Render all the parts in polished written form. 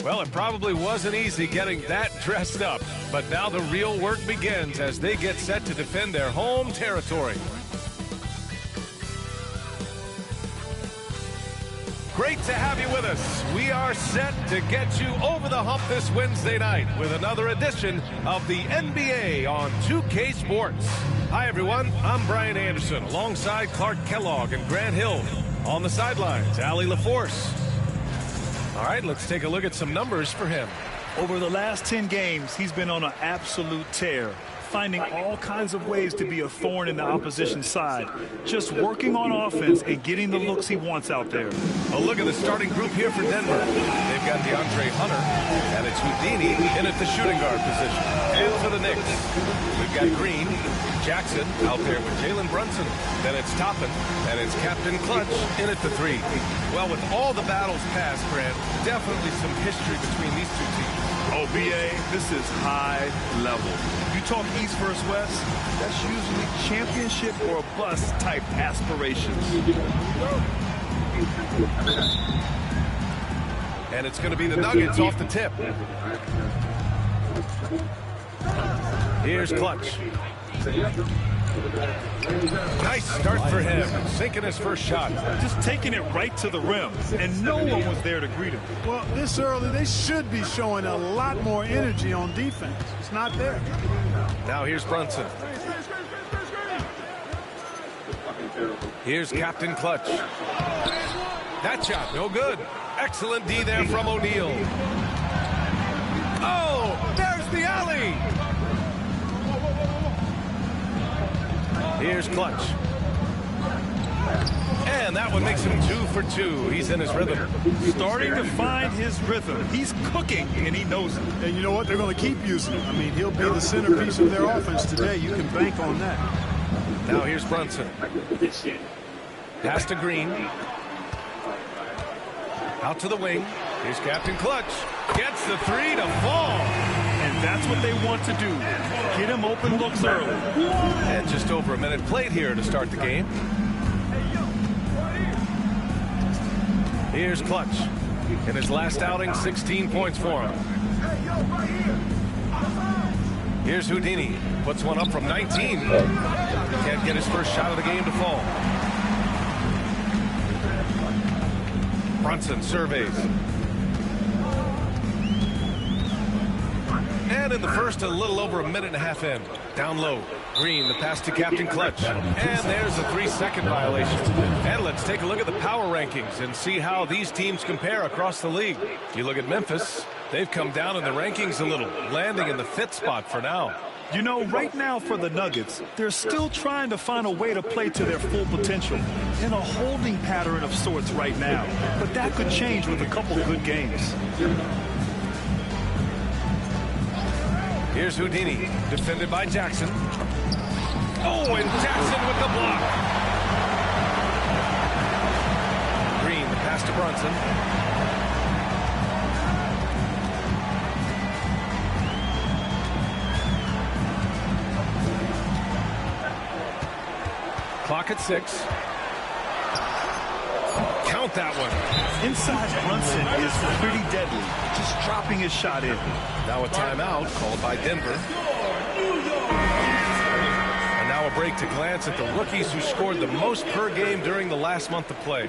Well, it probably wasn't easy getting that dressed up, but now the real work begins as they get set to defend their home territory. Great to have you with us. We are set to get you over the hump this Wednesday night with another edition of the NBA on 2K Sports. Hi, everyone. I'm Brian Anderson alongside Clark Kellogg and Grant Hill. On the sidelines, Allie LaForce. All right, let's take a look at some numbers for him. Over the last 10 games, he's been on an absolute tear, finding all kinds of ways to be a thorn in the opposition's side, just working on offense and getting the looks he wants out there. A look at the starting group here for Denver. They've got DeAndre Hunter, and it's Houdini in at the shooting guard position. And for the Knicks, we've got Green, Jackson out there with Jalen Brunson. Then it's Toppin, and it's Captain Clutch in at the 3. Well, with all the battles past, Grant, definitely some history between these two teams. Oh, B.A., this is high level. You talk East versus West, that's usually championship or bust type aspirations. And it's going to be the Nuggets off the tip. Here's Clutch. Nice start for him, sinking his first shot. Just taking it right to the rim, and no one was there to greet him. Well, this early, they should be showing a lot more energy on defense. It's not there. Now here's Brunson. Here's Captain Clutch. That shot, no good. Excellent D there from O'Neal. Oh, there's the alley. Here's Clutch. And that one makes him 2 for 2. He's in his rhythm. Starting to find his rhythm. He's cooking, and he knows it. And you know what? They're going to keep using him. I mean, he'll be the centerpiece of their offense today. You can bank on that. Now here's Brunson. Pass to Green. Out to the wing. Here's Captain Clutch. Gets the 3 to fall. And that's what they want to do. Get him open looks early. And just over a minute played here to start the game. Here's Clutch. In his last outing, 16 points for him. Here's Houdini. Puts one up from 19. Can't get his first shot of the game to fall. Brunson surveys. And in the first, a little over a minute and a half in. Down low. Green, the pass to Captain Clutch. And there's a 3-second violation. And let's take a look at the power rankings and see how these teams compare across the league. You look at Memphis, they've come down in the rankings a little, landing in the 5th spot for now. You know, right now for the Nuggets, they're still trying to find a way to play to their full potential in a holding pattern of sorts right now. But that could change with a couple good games. Here's Houdini, defended by Jackson. Oh, and Jackson with the block. Green, the pass to Brunson. Clock at 6. Count that one. Inside Brunson is pretty deadly, just dropping his shot in. Now a timeout called by Denver. And now a break to glance at the rookies who scored the most per game during the last month of play.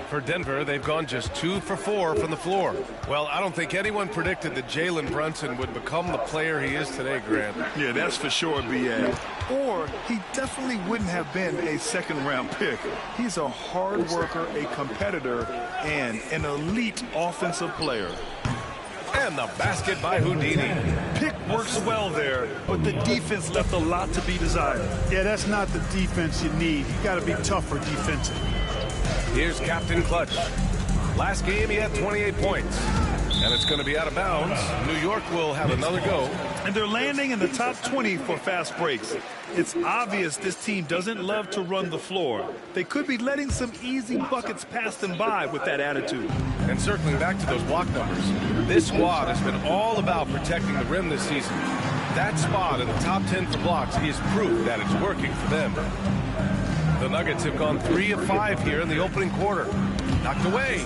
For Denver, they've gone just 2 for 4 from the floor. Well, I don't think anyone predicted that Jalen Brunson would become the player he is today, Grant. Yeah, that's for sure, B.A. Or he definitely wouldn't have been a second-round pick. He's a hard worker, a competitor, and an elite offensive player. And the basket by Houdini. Pick works well there, but the defense left a lot to be desired. Yeah, that's not the defense you need. You got to be tougher defensively. Here's Captain Clutch. Last game, he had 28 points. And it's going to be out of bounds. New York will have another go. And they're landing in the top 20 for fast breaks. It's obvious this team doesn't love to run the floor. They could be letting some easy buckets pass them by with that attitude. And circling back to those block numbers, this squad has been all about protecting the rim this season. That spot in the top 10 for blocks is proof that it's working for them. The Nuggets have gone 3 of 5 here in the opening quarter. Knocked away.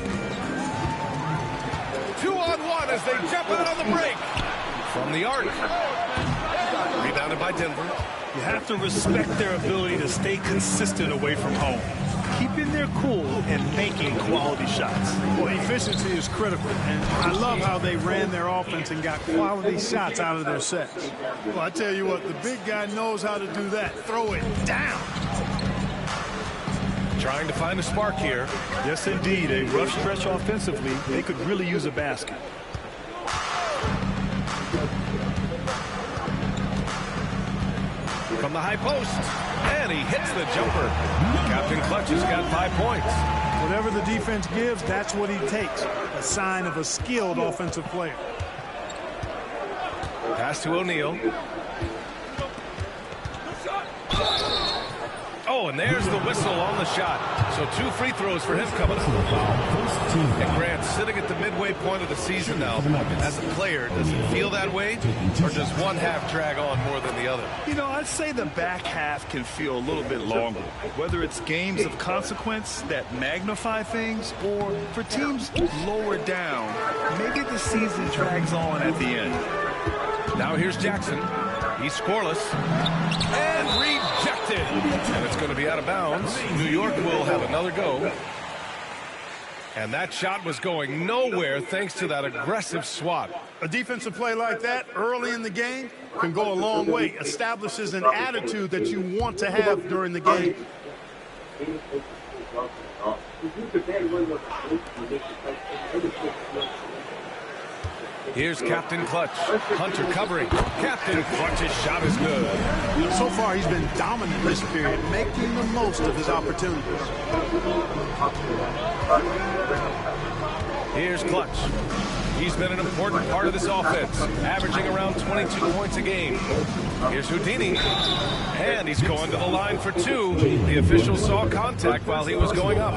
2-on-1 as they jump out on the break. From the arc. Rebounded by Denver. You have to respect their ability to stay consistent away from home, keeping their cool and making quality shots. Well, efficiency is critical, and I love how they ran their offense and got quality shots out of their sets. Well, I tell you what, the big guy knows how to do that. Throw it down. Trying to find a spark here. Yes, indeed. A rough stretch offensively. They could really use a basket. From the high post, and he hits the jumper. Captain Clutch has got 5 points. Whatever the defense gives, that's what he takes. A sign of a skilled offensive player. Pass to O'Neal. Oh, and there's the whistle on the shot. So 2 free throws for him coming up. And Grant sitting at the midway point of the season now. As a player, does it feel that way? Or does one half drag on more than the other? You know, I'd say the back half can feel a little bit longer. Whether it's games of consequence that magnify things, or for teams lower down, maybe the season drags on at the end. Now here's Jackson. He's scoreless. And rejected. And it's going to be out of bounds. New York will have another go. And that shot was going nowhere thanks to that aggressive swat. A defensive play like that early in the game can go a long way. Establishes an attitude that you want to have during the game. Here's Captain Clutch. Hunter covering. Captain Clutch's shot is good. So far, he's been dominant this period, making the most of his opportunities. Here's Clutch. He's been an important part of this offense, averaging around 22 points a game. Here's Houdini. And he's going to the line for 2. The official saw contact while he was going up.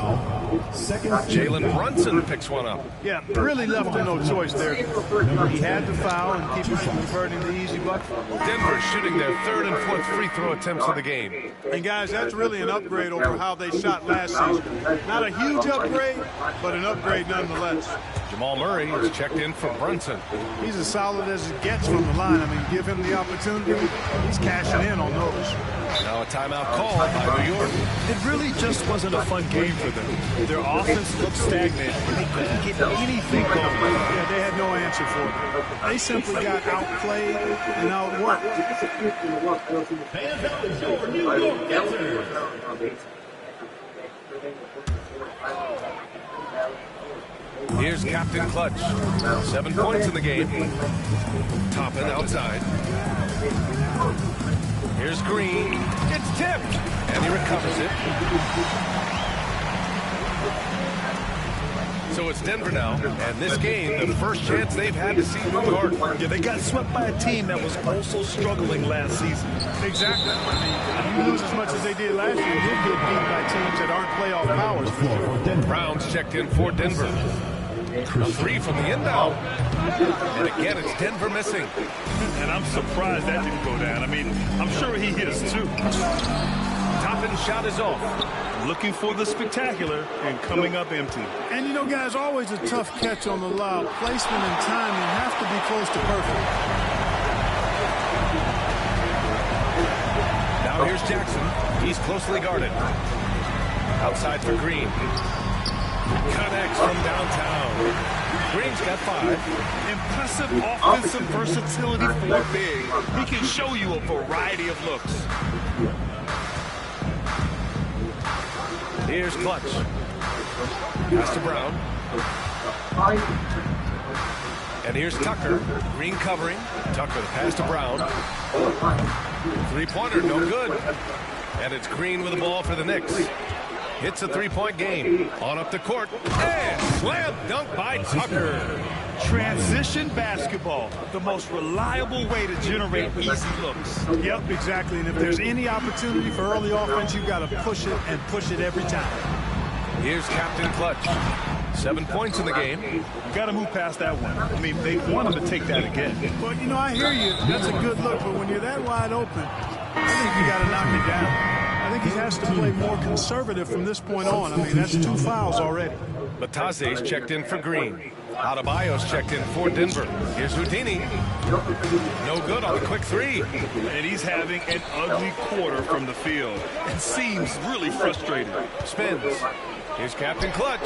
Jalen Brunson picks one up. Yeah, really left him no choice there. He had to foul and keep him from converting the easy bucket. Denver shooting their 3rd and 4th free throw attempts of the game. And guys, that's really an upgrade over how they shot last season. Not a huge upgrade, but an upgrade nonetheless. Jamal Murray is checked in for Brunson. He's as solid as it gets from the line. I mean, give him the opportunity, he's cashing in on those. Now a timeout called by New York. It really just wasn't a fun game for them. Their offense looked stagnant, and they couldn't get anything going. Yeah, they had no answer for it. They simply got outplayed and outworked. Here's Captain Clutch. 7 points in the game. Toppin outside. Here's Green. It's tipped. And he recovers it. So it's Denver now. And this game, the first chance they've had to see New York. Yeah, they got swept by a team that was also struggling last season. Exactly. I mean, if you lose as much as they did last year, you'll get beat by teams that aren't playoff powers. Browns checked in for Denver. A 3 from the inbound. And again, it's Denver missing. And I'm surprised that didn't go down. I mean, I'm sure he is too. Toppin's shot is off. Looking for the spectacular and coming up empty. And you know, guys, always a tough catch on the lob. Placement and timing have to be close to perfect. Now here's Jackson. He's closely guarded. Outside for Green. Connects from downtown. Green's got 5. Impressive offensive versatility for big. He can show you a variety of looks. Here's Clutch. Pass to Brown. And here's Tucker. Green covering. Tucker, the pass to Brown. 3-pointer, no good. And it's Green with the ball for the Knicks. Hits a 3-point game. On up the court. And slam dunk by Tucker. Transition basketball, the most reliable way to generate easy looks. Yep, exactly. And if there's any opportunity for early offense, you've got to push it and push it every time. Here's Captain Clutch. 7 points in the game. Got to move past that one. I mean, they want him to take that again. Well, you know, I hear you. That's a good look, but when you're that wide open, I think you got to knock it down. I think he has to play more conservative from this point on. I mean, that's 2 fouls already. Batase's checked in for Green. Adebayo's checked in for Denver. Here's Houdini. No good on the quick three. And he's having an ugly quarter from the field and seems really frustrated. Spins. Here's Captain Clutch.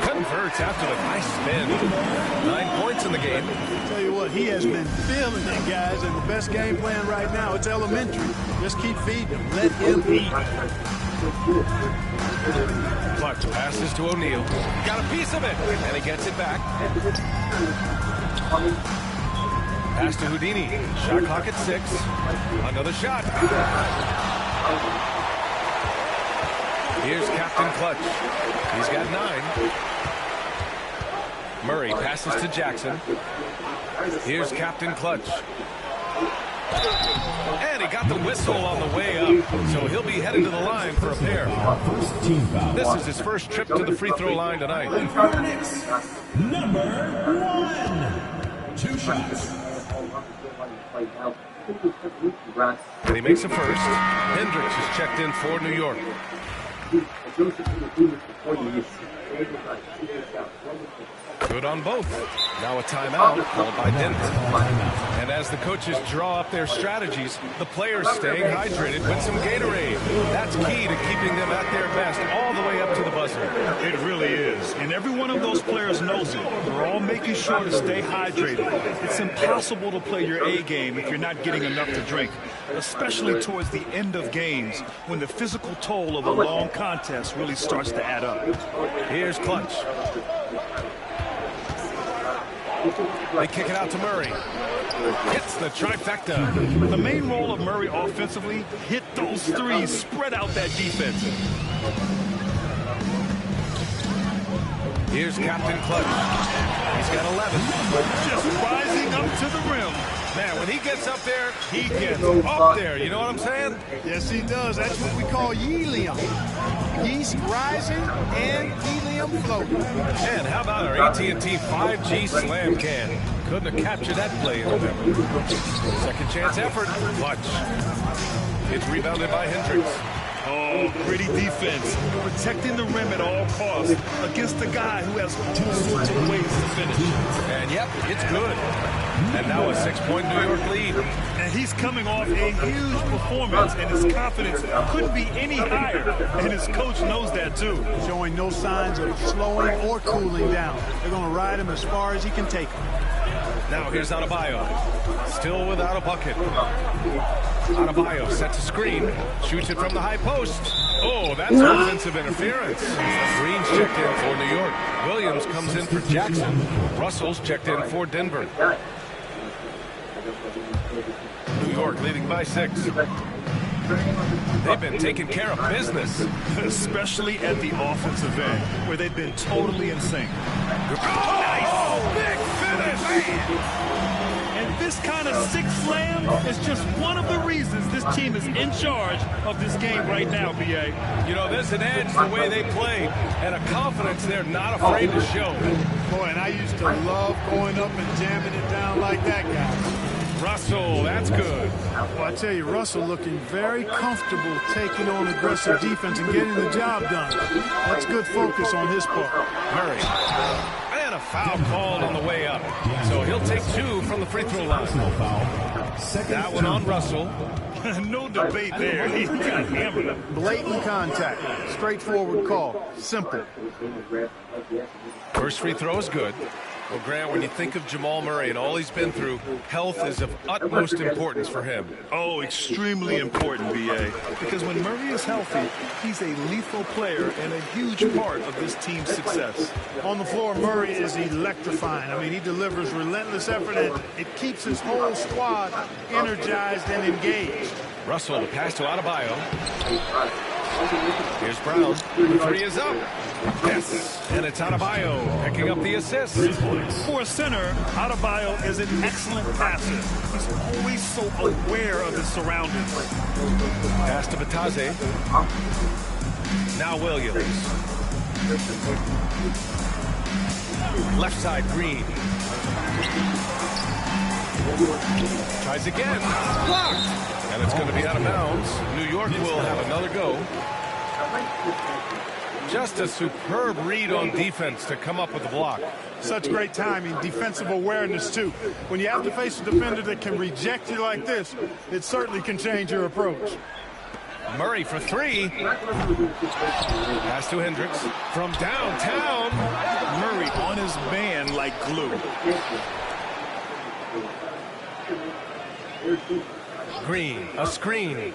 Converts after the nice spin. 9 points in the game. Tell you what, he has been feeling it, guys, and the best game plan right now, it's elementary. Just keep feeding him. Let him eat. Clutch passes to O'Neal. Got a piece of it, and he gets it back. Pass to Houdini. Shot clock at 6. Another shot. Here's Captain Clutch. He's got 9. Murray passes to Jackson. Here's Captain Clutch. And he got the whistle on the way up, so he'll be headed to the line for a pair. This is his first trip to the free throw line tonight. Number 1. 2 shots. And he makes a first. Hendricks is checked in for New York. Good on both. Now a timeout called by Denver. And as the coaches draw up their strategies, the players staying hydrated with some Gatorade. That's key to keeping them at their best all the way up to the buzzer. It really is. And every one of those players knows it. They're all making sure to stay hydrated. It's impossible to play your A game if you're not getting enough to drink, especially towards the end of games when the physical toll of a long contest really starts to add up. Here's Clutch. They kick it out to Murray. Hits the trifecta. The main role of Murray offensively, hit those threes, spread out that defense. Here's Captain Clutch. He's got 11. Just rising up to the rim. Man, when he gets up there, he gets up there. You know what I'm saying? Yes, he does. That's what we call helium. Yeast rising and helium floating. And how about our AT&T 5G slam can? Couldn't have captured that play in November. Second chance effort. Clutch. It's rebounded by Hendricks. Oh, gritty defense. Protecting the rim at all costs against a guy who has all sorts of ways to finish. And yep, it's good. And now a 6-point New York lead. And he's coming off a huge performance, and his confidence couldn't be any higher. And his coach knows that, too. Showing no signs of slowing or cooling down. They're going to ride him as far as he can take him. Now here's Adebayo. Still without a bucket. Adebayo sets a screen. Shoots it from the high post. Oh, that's offensive interference. Green's checked in for New York. Williams comes in for Jackson. Russell's checked in for Denver. New York leading by 6. They've been taking care of business. Especially at the offensive end, where they've been totally in sync. Oh, nice! Big finish! And this kind of six slam is just one of the reasons this team is in charge of this game right now, B.A. You know, there's an edge the way they play, and a confidence they're not afraid to show. Boy, and I used to love going up and jamming it down like that guy. Russell, that's good. Well, I tell you, Russell looking very comfortable taking on aggressive defense and getting the job done. That's good focus on his part. Murray. And a foul called on the way up. So he'll take 2 from the free throw line. That one on Russell. No debate there. He got hammered. Blatant contact. Straightforward call. Simple. First free throw is good. Well, Grant, when you think of Jamal Murray and all he's been through, health is of utmost importance for him. Oh, extremely important, B.A. Because when Murray is healthy, he's a lethal player and a huge part of this team's success. On the floor, Murray is electrifying. I mean, he delivers relentless effort, and it keeps his whole squad energized and engaged. Russell, the pass to Adebayo. Here's Brown. The 3 is up. Yes. And it's Adebayo picking up the assist. For a center, Adebayo is an excellent passer. He's always so aware of his surroundings. Pass to Batase. Now Williams. Left side, Green. Tries again. Blocked. And it's going to be out of bounds. New York will have another go. Just a superb read on defense to come up with the block. Such great timing, defensive awareness, too. When you have to face a defender that can reject you like this, it certainly can change your approach. Murray for three. Pass to Hendricks. From downtown. Murray on his man like glue. Green, a screen.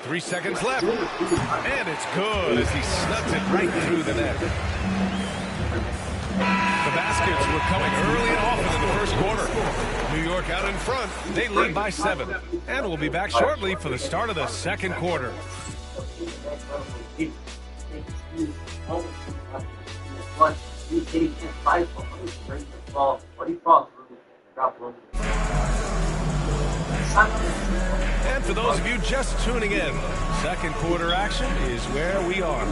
3 seconds left. And it's good as he snugs it right through the net. The baskets were coming early and often in the first quarter. New York out in front. They lead by 7. And we'll be back shortly for the start of the second quarter. And for those of you just tuning in, second quarter action is where we are.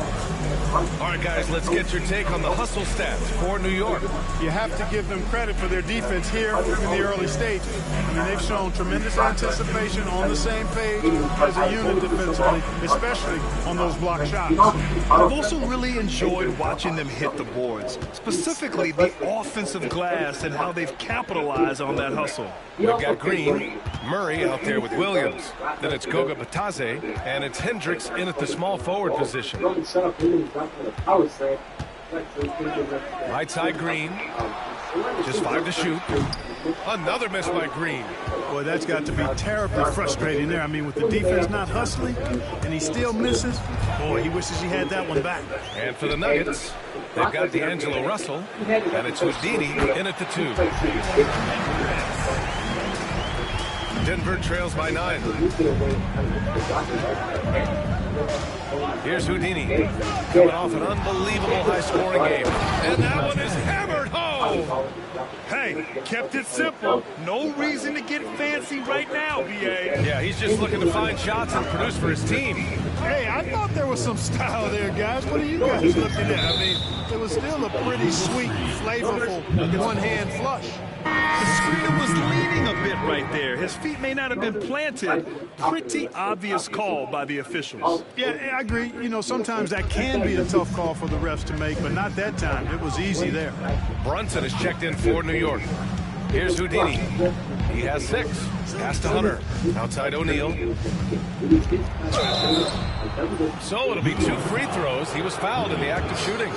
All right, guys, let's get your take on the hustle stats for New York. You have to give them credit for their defense here in the early stages. I mean, they've shown tremendous anticipation, on the same page as a unit defensively, especially on those block shots. I've also really enjoyed watching them hit the boards, specifically the offensive glass and how they've capitalized on that hustle. We've got Green, Murray out there with Williams. Then it's Goga Batadze, and it's Hendricks in at the small forward position. Right side, Green. Just 5 to shoot. Another miss by Green. Boy, that's got to be terribly frustrating there. I mean, with the defense not hustling and he still misses, boy, he wishes he had that one back. And for the Nuggets, they've got D'Angelo Russell, and it's Houdini in at the 2. Denver trails by 9. Here's Houdini, coming off an unbelievable high-scoring game. And that one is hammered home. Hey, kept it simple. No reason to get fancy right now, B.A. Yeah, he's just looking to find shots and produce for his team. Hey, I thought there was some style there, guys. What are you guys looking at? I mean, it was still a pretty sweet, flavorful one-hand flush. The screener was leaning a bit right there. His feet may not have been planted. Pretty obvious call by the officials. Yeah, I agree. You know, sometimes that can be a tough call for the refs to make, but not that time. It was easy there. Brunson is checked in for New York. Here's Houdini. He has 6. Pass to Hunter. Outside O'Neal. So it'll be 2 free throws. He was fouled in the act of shooting.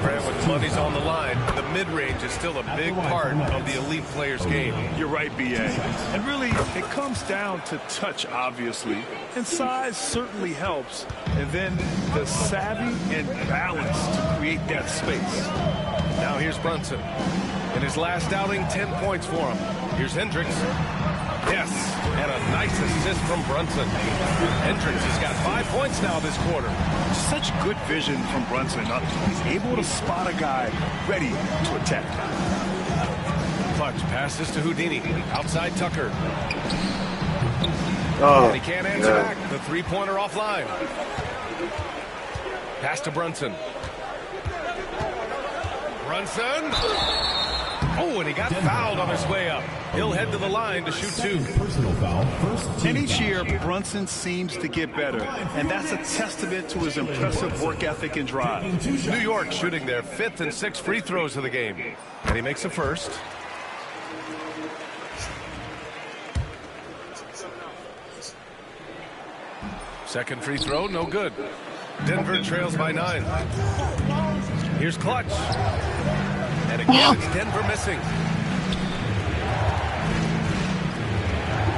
Grant, with money's on the line, the mid-range is still a big part of the elite player's game. You're right, B.A. And really, it comes down to touch, obviously. And size certainly helps. And then the savvy and balance to create that space. Now here's Brunson. In his last outing, 10 points for him. Here's Hendricks. Yes, and a nice assist from Brunson. Hendricks has got 5 points now this quarter. Such good vision from Brunson. He's able to spot a guy ready to attack. Clutch passes to Houdini. Outside Tucker. And he can't answer back. The three-pointer offline. Pass to Brunson. Brunson. Oh, and he got fouled on his way up. He'll head to the line to shoot 2. And each year, Brunson seems to get better. And that's a testament to his impressive work ethic and drive. New York shooting their 5th and 6th free throws of the game. And he makes the first. Second free throw, no good. Denver trails by 9. Here's Clutch. And again, it's Denver missing.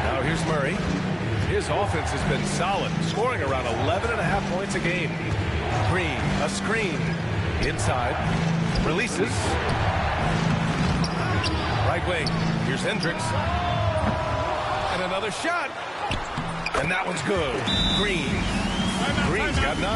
Now here's Murray. His offense has been solid, scoring around 11.5 points a game. Green, a screen. Inside. Releases. Right wing. Here's Hendricks. And another shot. And that one's good. Green. Green's got 9.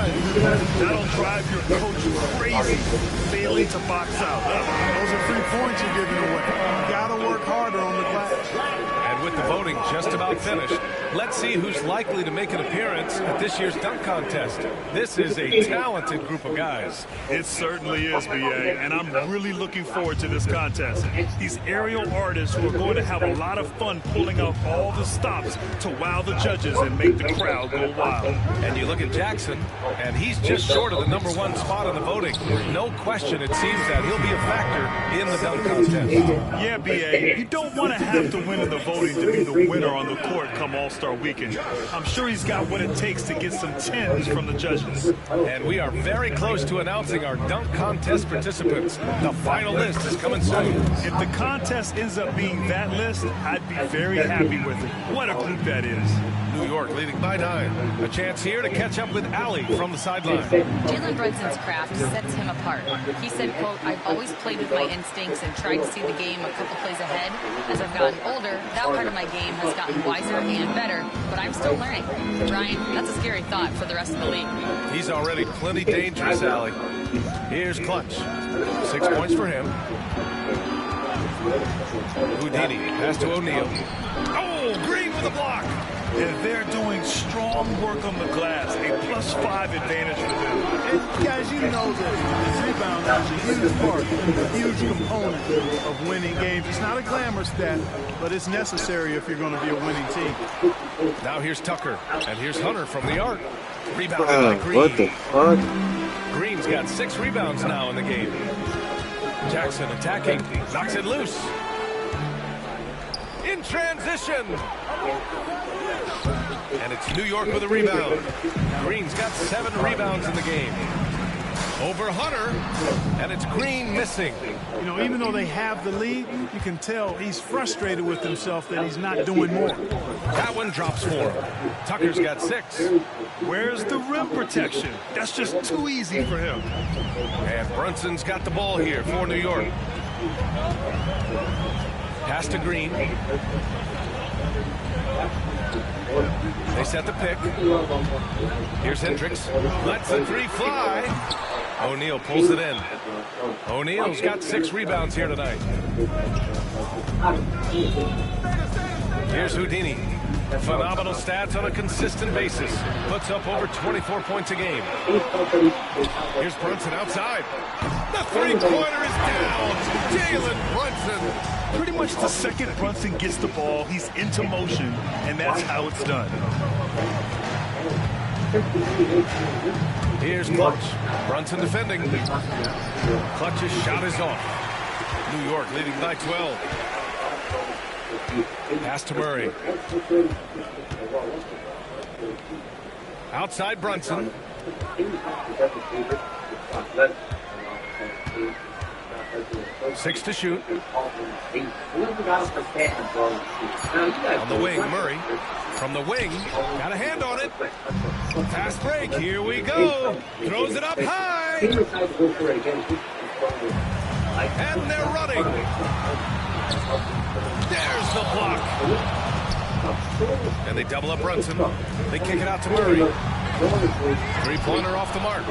That'll drive your coach crazy, failing to box out. Those are 3 points you're giving away. You got to work harder on the glass. And with the voting just about finished. Let's see who's likely to make an appearance at this year's dunk contest. This is a talented group of guys. It certainly is, B.A., and I'm really looking forward to this contest. These aerial artists who are going to have a lot of fun pulling out all the stops to wow the judges and make the crowd go wild. And you look at Jackson, and he's just short of the #1 spot in the voting. No question, it seems that he'll be a factor in the dunk contest. Yeah, B.A., you don't want to have to win in the voting to be the winner on the court come All-Star Weekend. I'm sure he's got what it takes to get some 10s from the judges. And we are very close to announcing our dunk contest participants. The final list is coming soon. If the contest ends up being that list, I'd be very happy with it. What a group that is. New York leading by 9. A chance here to catch up with Allie from the sideline. Jalen Brunson's craft sets him apart. He said, quote, "I've always played with my instincts and tried to see the game a couple plays ahead. As I've gotten older, that part of my game has gotten wiser and better, but I'm still learning." Brian, that's a scary thought for the rest of the league. He's already plenty dangerous, Allie. Here's Clutch. 6 points for him. Houdini, pass to O'Neal. Oh, Green with a block. And they're doing strong work on the glass, a +5 advantage for them. And guys, you know that rebound is a huge part, a huge component of winning games. It's not a glamour stat, but it's necessary if you're going to be a winning team. Now here's Tucker, and here's Hunter from the arc. Rebounded by Green. What the fuck? Green's got 6 rebounds now in the game. Jackson attacking, knocks it loose. In transition. And it's New York with a rebound. Green's got 7 rebounds in the game. Over Hunter, and it's Green missing. You know, even though they have the lead, you can tell he's frustrated with himself that he's not doing more. That one drops for him. Tucker's got 6. Where's the rim protection? That's just too easy for him. And Brunson's got the ball here for New York. Pass to Green. They set the pick. Here's Hendricks. Lets the 3 fly. O'Neal pulls it in. O'Neal's got 6 rebounds here tonight. Here's Houdini. Phenomenal stats on a consistent basis. Puts up over 24 points a game. Here's Brunson outside. The 3-pointer is down. Jalen Brunson. Pretty much the second Brunson gets the ball, he's into motion, and that's how it's done. Here's Clutch. Brunson defending. Clutch's shot is off. New York leading by 12. Pass to Murray. Outside Brunson. Six to shoot. On the wing, Murray. From the wing, got a hand on it. Fast break, here we go. Throws it up high. And they're running. There's the block. And they double up Brunson. They kick it out to Murray. 3-pointer off the mark.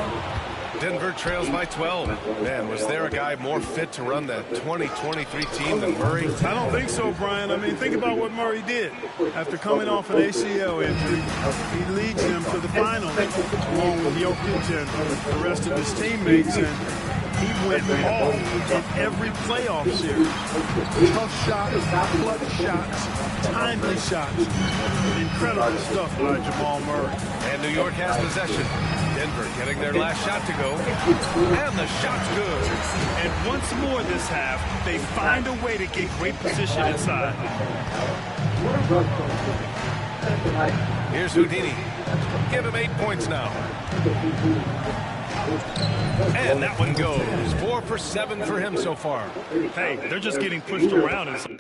Denver trails by 12. Man, was there a guy more fit to run that 2023 team than Murray? I don't think so, Brian. I mean, think about what Murray did. After coming off an ACL injury, he leads them to the finals along with Jokic and the rest of his teammates. And he went off in every playoff series. Tough shots, clutch shots, timely shots. Incredible stuff by Jamal Murray. And New York has possession. Denver getting their last shot to go. And the shot's good. And once more this half, they find a way to get great position inside. Here's Houdini. Give him 8 points now. And that one goes. 4 for 7 for him so far. Hey, they're just getting pushed around. So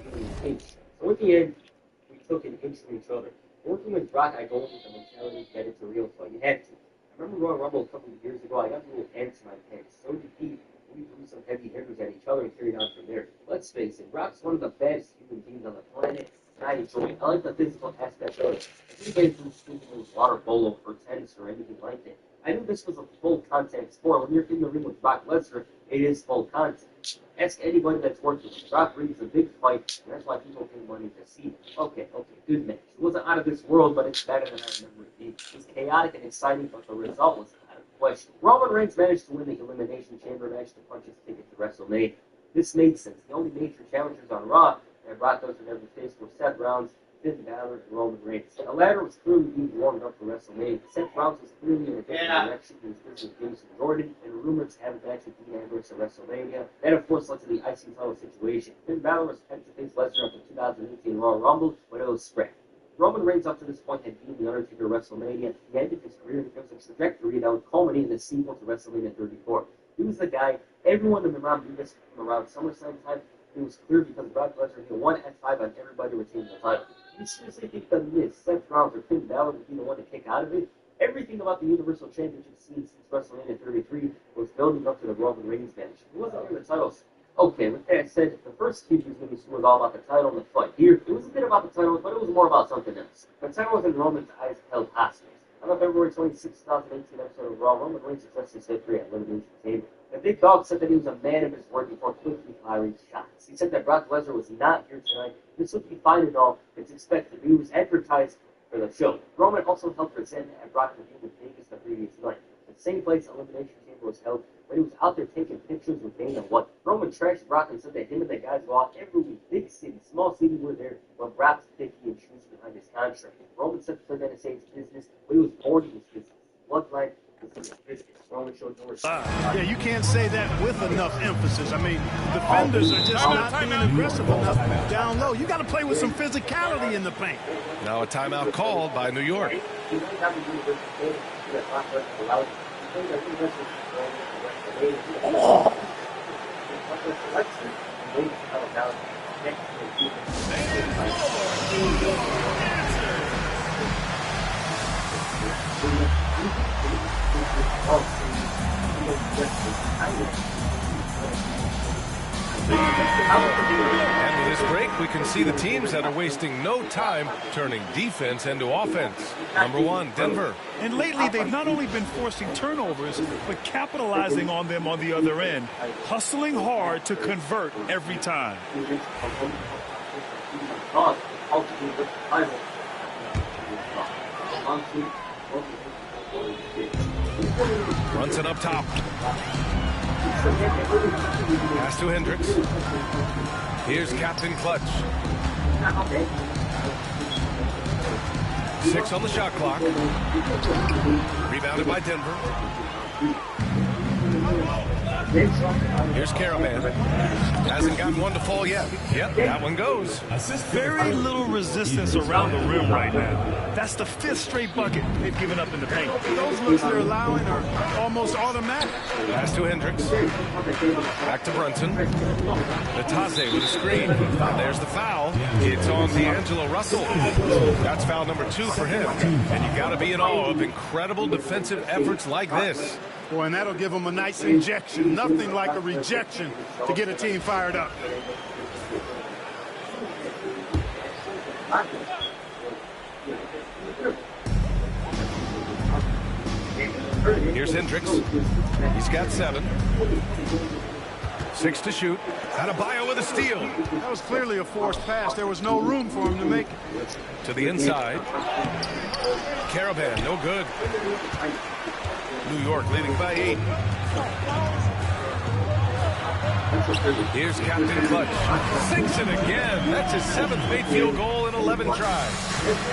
at the end, we took an inch from each other. Working with Brock, I go with the mentality that it's a real fight. You have to. I remember Royal Rumble a couple of years ago. I got little ants in my pants. So did he. We threw some heavy hitters at each other and carried on from there. Let's face it, Brock's one of the best human beings on the planet. And I enjoy it. I like the physical aspect of it. If we went through stupid water polo or tennis or anything like that, I knew this was a full contact sport. When you're in the ring with Brock Lesnar, it is full contact. Ask anybody that's worked with him. Brock Reed's a big fight, and that's why people pay money to see him. Okay, good match. It wasn't out of this world, but it's better than I remember it being. It was chaotic and exciting, but the result was out of question. Roman Reigns managed to win the Elimination Chamber match to punch his ticket to WrestleMania. This made sense. The only major challengers on Raw that Brock Lesnar never faced were Seth Rollins, Finn Balor, and Roman Reigns. The latter was clearly being warmed up for WrestleMania. Seth Rollins was clearly in a different direction. He was busy with Jason Jordan, and rumors have it match with Dean Ambrose at WrestleMania. That, of course, led to the IC title situation. Finn Balor was set to face Lesnar at the 2018 Royal Rumble, but it was scrapped. Roman Reigns up to this point had beaten The Undertaker at WrestleMania. He ended his career in a trajectory that would culminate in the sequel to WrestleMania 34. He was the guy everyone in the Mount Venus from around SummerSlam time. It was clear because Brock Lesnar hit one F5 on everybody retaining the title. You seriously think that Seth Rollins or Finn Balor would be the one to kick out of it? Everything about the Universal Championship scene since WrestleMania 33 was building up to the Roman Reigns match. It wasn't even the titles. Okay, with that said, the first few years movie was all about the title and the fight. Here, it was a bit about the title, but it was more about something else. The title was in Roman's eyes held hostage. On the February 26, 2018 episode of Raw, Roman Reigns successfully set free at Elimination Chamber. The Big Dog said that he was a man of his word before quickly firing shots. He said that Brock Lesnar was not here tonight. This would be fine and all. It's expected. He was advertised for the show. Roman also helped present at Brock in Vegas the previous night. The same place Elimination Chamber was held, but he was out there taking pictures with Dana White. Roman trashed Brock and said that him and the guys go out every week. Big city, small city were there, but Brock's picky and choose behind his contract. Roman said that to say his business, but he was bored of his business. Bloodline was his business. Roman showed no respect. Yeah, you can't say that with enough emphasis. I mean, defenders are just not being aggressive enough down low. You got to play with some physicality in the paint. Now a timeout called by New York. And with this break, we can see the teams that are wasting no time turning defense into offense. Number one, Denver. And lately, they've not only been forcing turnovers, but capitalizing on them on the other end, hustling hard to convert every time. Brunson up top. Pass to Hendricks. Here's Captain Clutch. 6 on the shot clock. Rebounded by Denver. Here's Caravan. Hasn't gotten one to fall yet. Yep, that one goes. Very little resistance around the rim right now. That's the 5th straight bucket they've given up in the paint. Those looks they're allowing are almost automatic. Pass to Hendricks. Back to Brunson. Natase with a screen. There's the foul. It's on D'Angelo Russell. That's foul number 2 for him. And you got to be in awe of incredible defensive efforts like this. Boy, and that'll give them a nice injection. Nothing like a rejection to get a team fired up. Here's Hendricks. He's got 7. 6 to shoot. Adebayo with a steal. That was clearly a forced pass. There was no room for him to make it. To the inside. Caravan, no good. New York leading by 8. Here's Captain Clutch. Sinks it again. That's his 7th made field goal in 11 tries.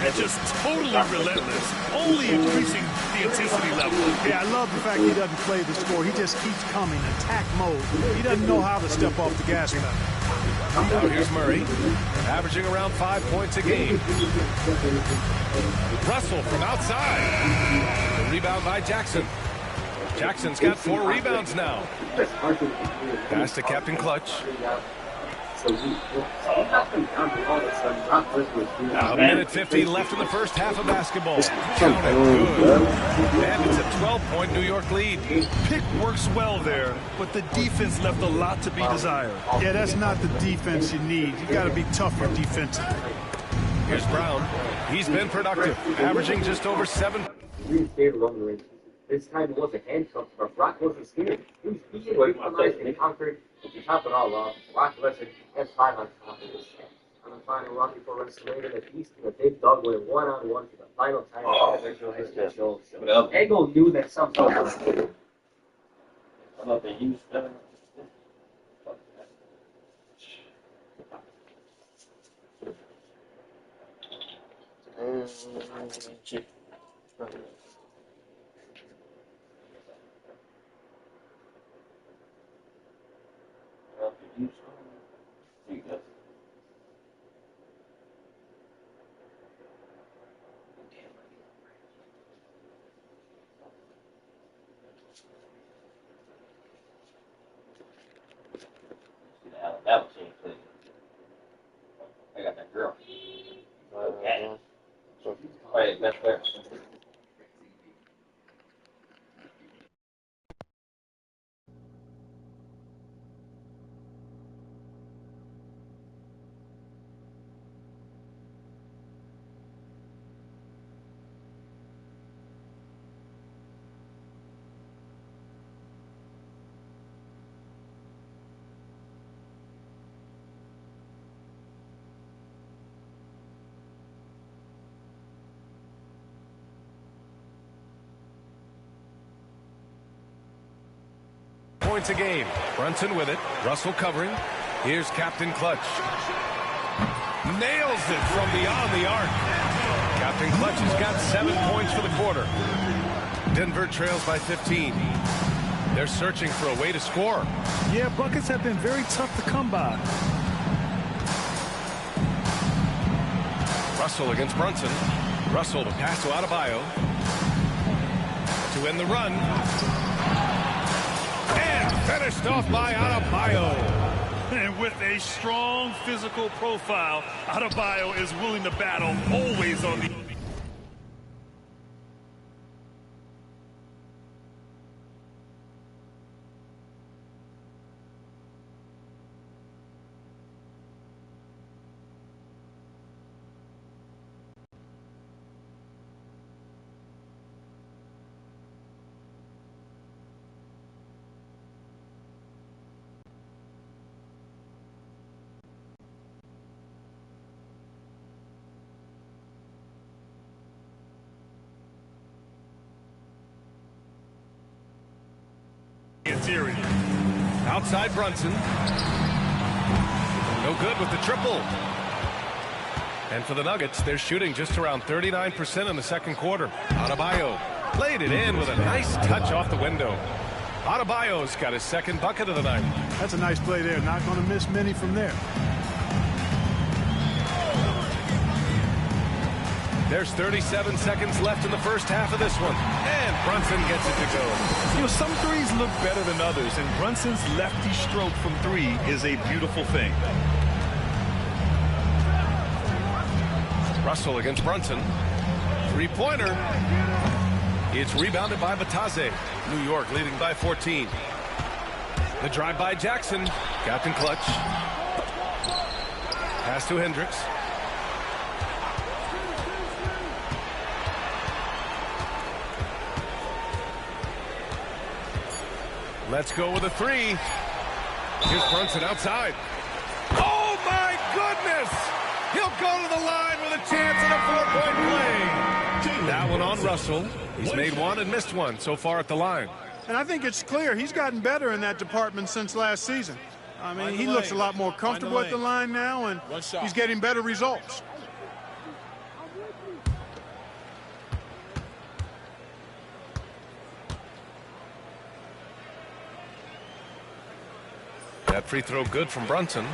And just totally relentless, only increasing the intensity level. Yeah, I love the fact he doesn't play the score. He just keeps coming, attack mode. He doesn't know how to step off the gas pedal. Now here's Murray, averaging around 5 points a game. Russell from outside. The rebound by Jackson. Jackson's got 4 rebounds now. Pass to Captain Clutch. A minute 50 left in the first half of basketball. Count it good. And it's a 12-point New York lead. Pick works well there, but the defense left a lot to be desired. Yeah, that's not the defense you need. You got to be tougher defensively. Here's Brown. He's been productive, averaging just over 7. This time it wasn't handcuffed, but Brock wasn't scared. He was equalized and conquered To top it all off, Brock Lesnar has 5 on top of this set. On the final run before WrestleMania, the Beast and the Big Dog went one-on-one for the final time at the original History Show. So Ego knew that something was going about the use of that was it. I got that girl. Okay. Wait, that's where. Points a game. Brunson with it. Russell covering. Here's Captain Clutch. Nails it from beyond the arc. Captain Clutch has got 7 points for the quarter. Denver trails by 15. They're searching for a way to score. Yeah, buckets have been very tough to come by. Russell against Brunson. Russell to pass to Adebayo. To end the run. Finished off by Adebayo. And with a strong physical profile, Adebayo is willing to battle, always on the... interior. Outside Brunson. No good with the triple. And for the Nuggets, they're shooting just around 39% in the second quarter. Adebayo played it in with a nice touch off the window. Adebayo's got his second bucket of the night. That's a nice play there. Not going to miss many from there. There's 37 seconds left in the first half of this one. And Brunson gets it to go. You know, some threes look better than others, and Brunson's lefty stroke from 3 is a beautiful thing. Russell against Brunson. Three-pointer. It's rebounded by Batase. New York leading by 14. The drive by Jackson. Captain Clutch. Pass to Hendricks. Let's go with a 3. Here's Brunson outside. Oh, my goodness! He'll go to the line with a chance at a 4-point play. That one on Russell. He's made 1 and missed 1 so far at the line. And I think it's clear he's gotten better in that department since last season. I mean, he looks a lot more comfortable at the line now, and he's getting better results. That free throw good from Brunson.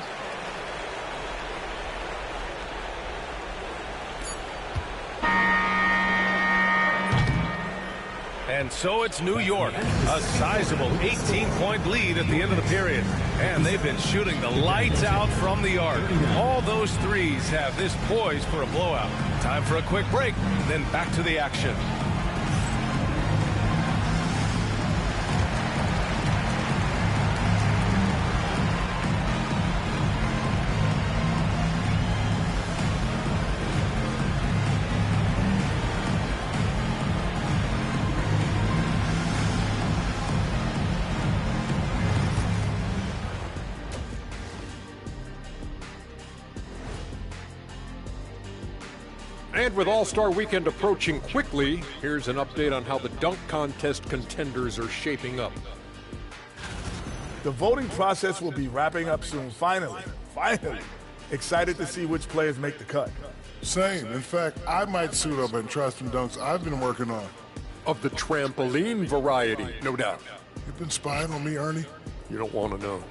And so it's New York, a sizable 18-point lead at the end of the period. And they've been shooting the lights out from the arc. All those threes have this poised for a blowout. Time for a quick break, then back to the action. And with All-Star Weekend approaching quickly, here's an update on how the dunk contest contenders are shaping up. The voting process will be wrapping up soon. Finally. Excited to see which players make the cut. Same. In fact, I might suit up and try some dunks I've been working on. Of the trampoline variety, no doubt. You've been spying on me, Ernie? You don't want to know.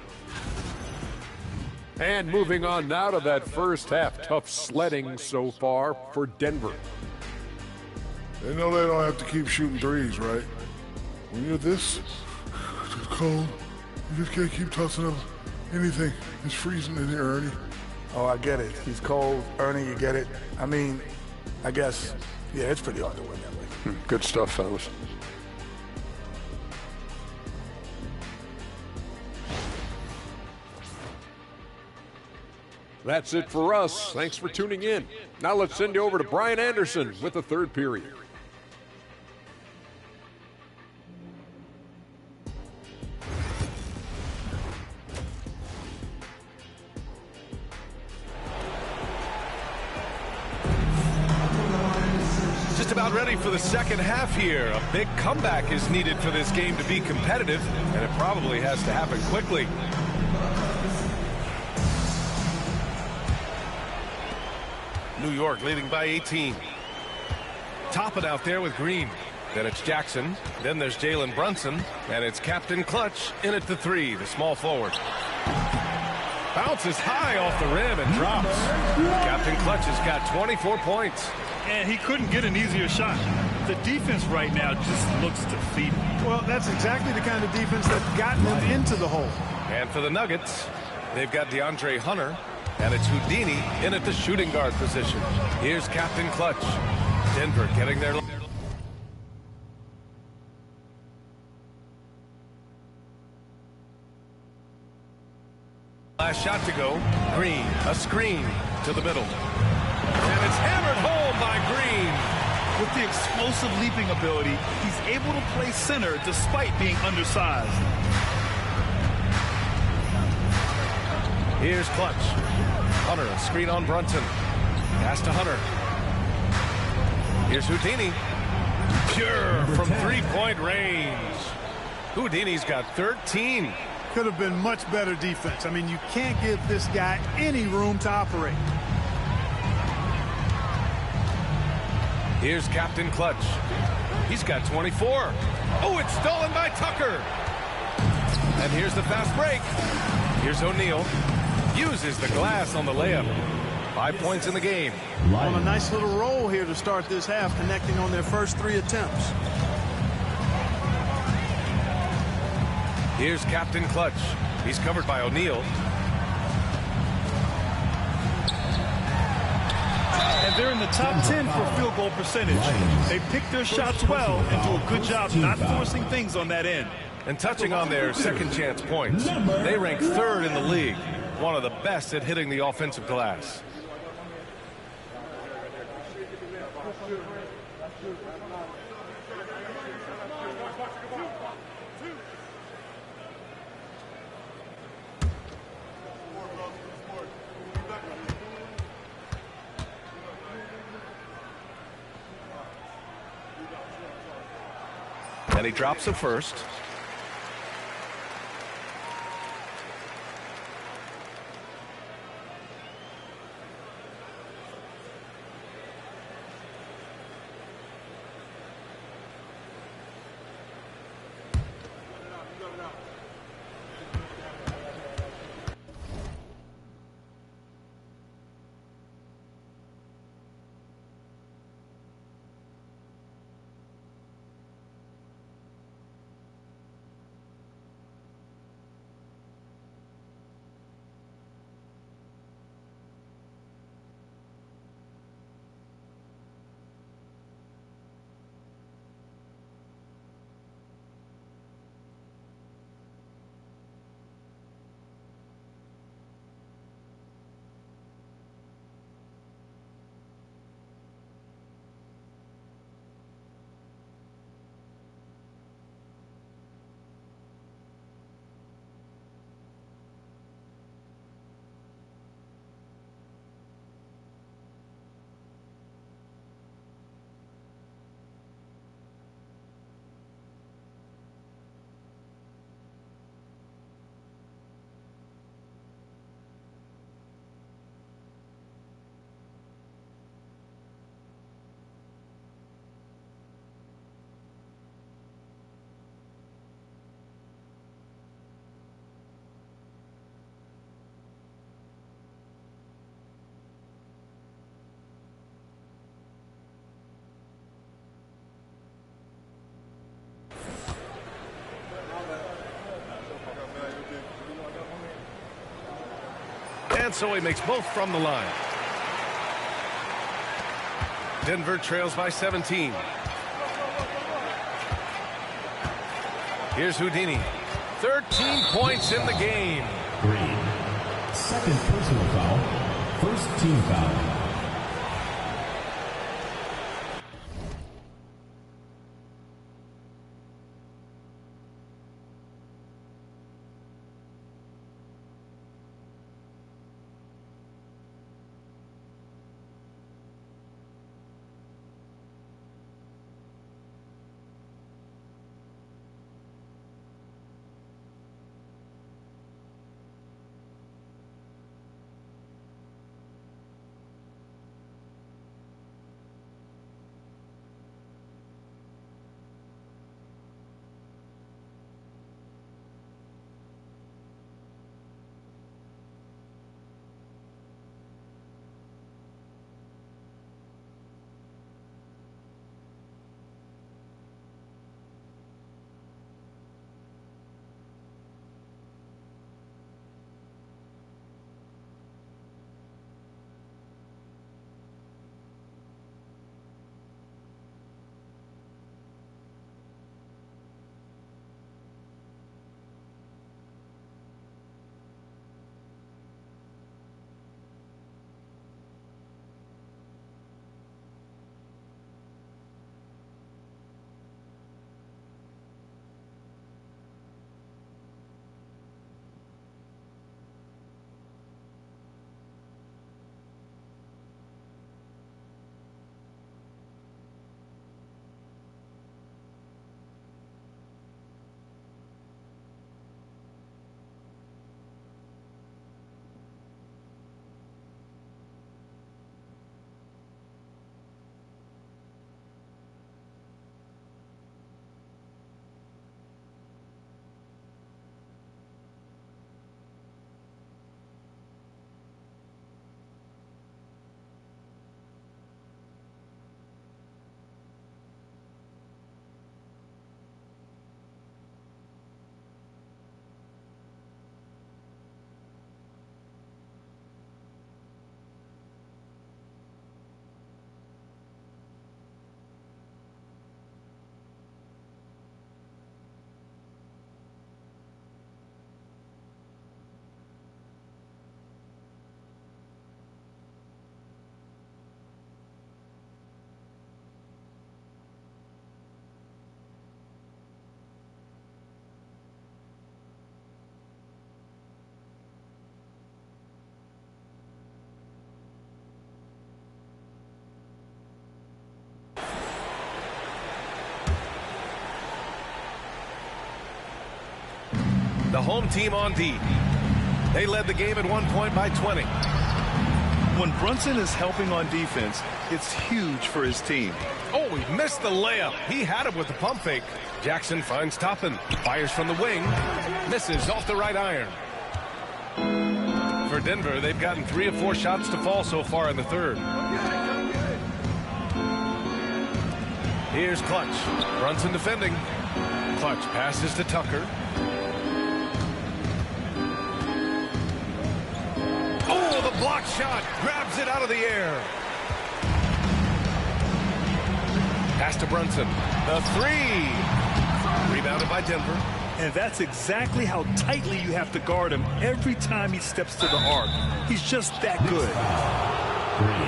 And moving on now to that first half. Tough sledding so far for Denver. They know they don't have to keep shooting threes, right? When you're this cold, you just can't keep tossing up anything. It's freezing in here, Ernie. Oh, I get it. He's cold. Ernie, you get it. I mean, I guess, yeah, it's pretty hard to win that way. Good stuff, fellas. That's it for us. Thanks for tuning in. Now let's send you over to Brian Anderson with the third period. Just about ready for the second half here. A big comeback is needed for this game to be competitive, and it probably has to happen quickly. New York leading by 18. Topping out there with Green. Then it's Jackson. Then there's Jalen Brunson. And it's Captain Clutch in at the three, the small forward. Bounces high off the rim and drops. Captain Clutch has got 24 points. And he couldn't get an easier shot. The defense right now just looks defeated. Well, that's exactly the kind of defense that got them into the hole. And for the Nuggets, they've got DeAndre Hunter. And it's Houdini in at the shooting guard position. Here's Captain Clutch. Denver getting their... Last shot to go. Green, a screen to the middle. And it's hammered home by Green. With the explosive leaping ability, he's able to play center despite being undersized. Here's Clutch. Hunter, a screen on Brunson. Pass to Hunter. Here's Houdini. Pure from three-point range. Houdini's got 13. Could have been much better defense. I mean, you can't give this guy any room to operate. Here's Captain Clutch. He's got 24. Oh, it's stolen by Tucker. And here's the fast break. Here's O'Neal. Uses the glass on the layup. 5 points in the game. On a nice little roll here to start this half, connecting on their first 3 attempts. Here's Captain Clutch. He's covered by O'Neal. And they're in the top 10 for field goal percentage. They pick their shots well and do a good job not forcing things on that end. And touching on their second chance points, they rank 3rd in the league. One of the best at hitting the offensive glass. And he drops it first. And so he makes both from the line. Denver trails by 17. Here's Houdini. 13 points in the game. Green. Second personal foul. First team foul. The home team on D. They led the game at one point by 20. When Brunson is helping on defense, it's huge for his team. Oh, he missed the layup. He had it with the pump fake. Jackson finds Toppin. Fires from the wing. Misses off the right iron. For Denver, they've gotten 3 of 4 shots to fall so far in the third. Here's Clutch. Brunson defending. Clutch passes to Tucker. Oh, the block shot. Grabs it out of the air. Pass to Brunson. The 3. Rebounded by Denver. And that's exactly how tightly you have to guard him every time he steps to the arc. He's just that good.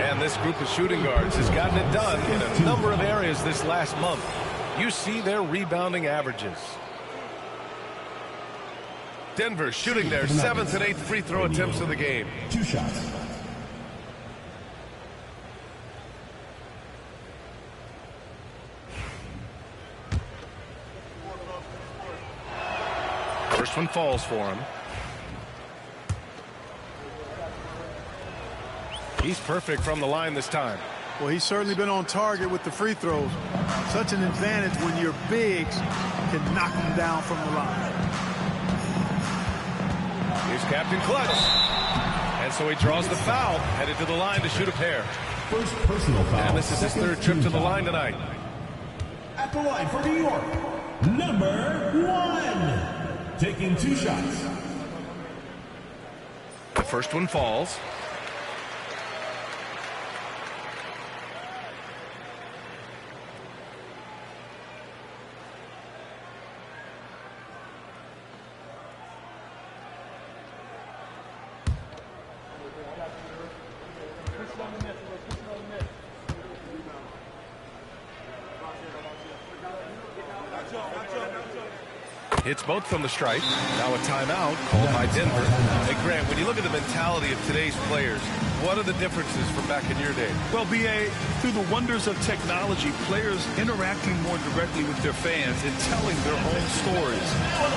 And this group of shooting guards has gotten it done in a number of areas this last month. You see their rebounding averages. Denver shooting their 7th and 8th free throw attempts of the game. 2 shots. First one falls for him. He's perfect from the line this time. Well, he's certainly been on target with the free throws. Such an advantage when your bigs can knock them down from the line. Here's Captain Clutch. And so he draws the foul, headed to the line to shoot a pair. First personal foul. And this is his 3rd trip to the line tonight. At the line for New York, number 1. Taking 2 shots. first one falls. Hits both from the strike. Now a timeout called by Denver. Hey, Grant, when you look at the mentality of today's players, what are the differences from back in your day? Well, B.A., through the wonders of technology, players interacting more directly with their fans and telling their own stories.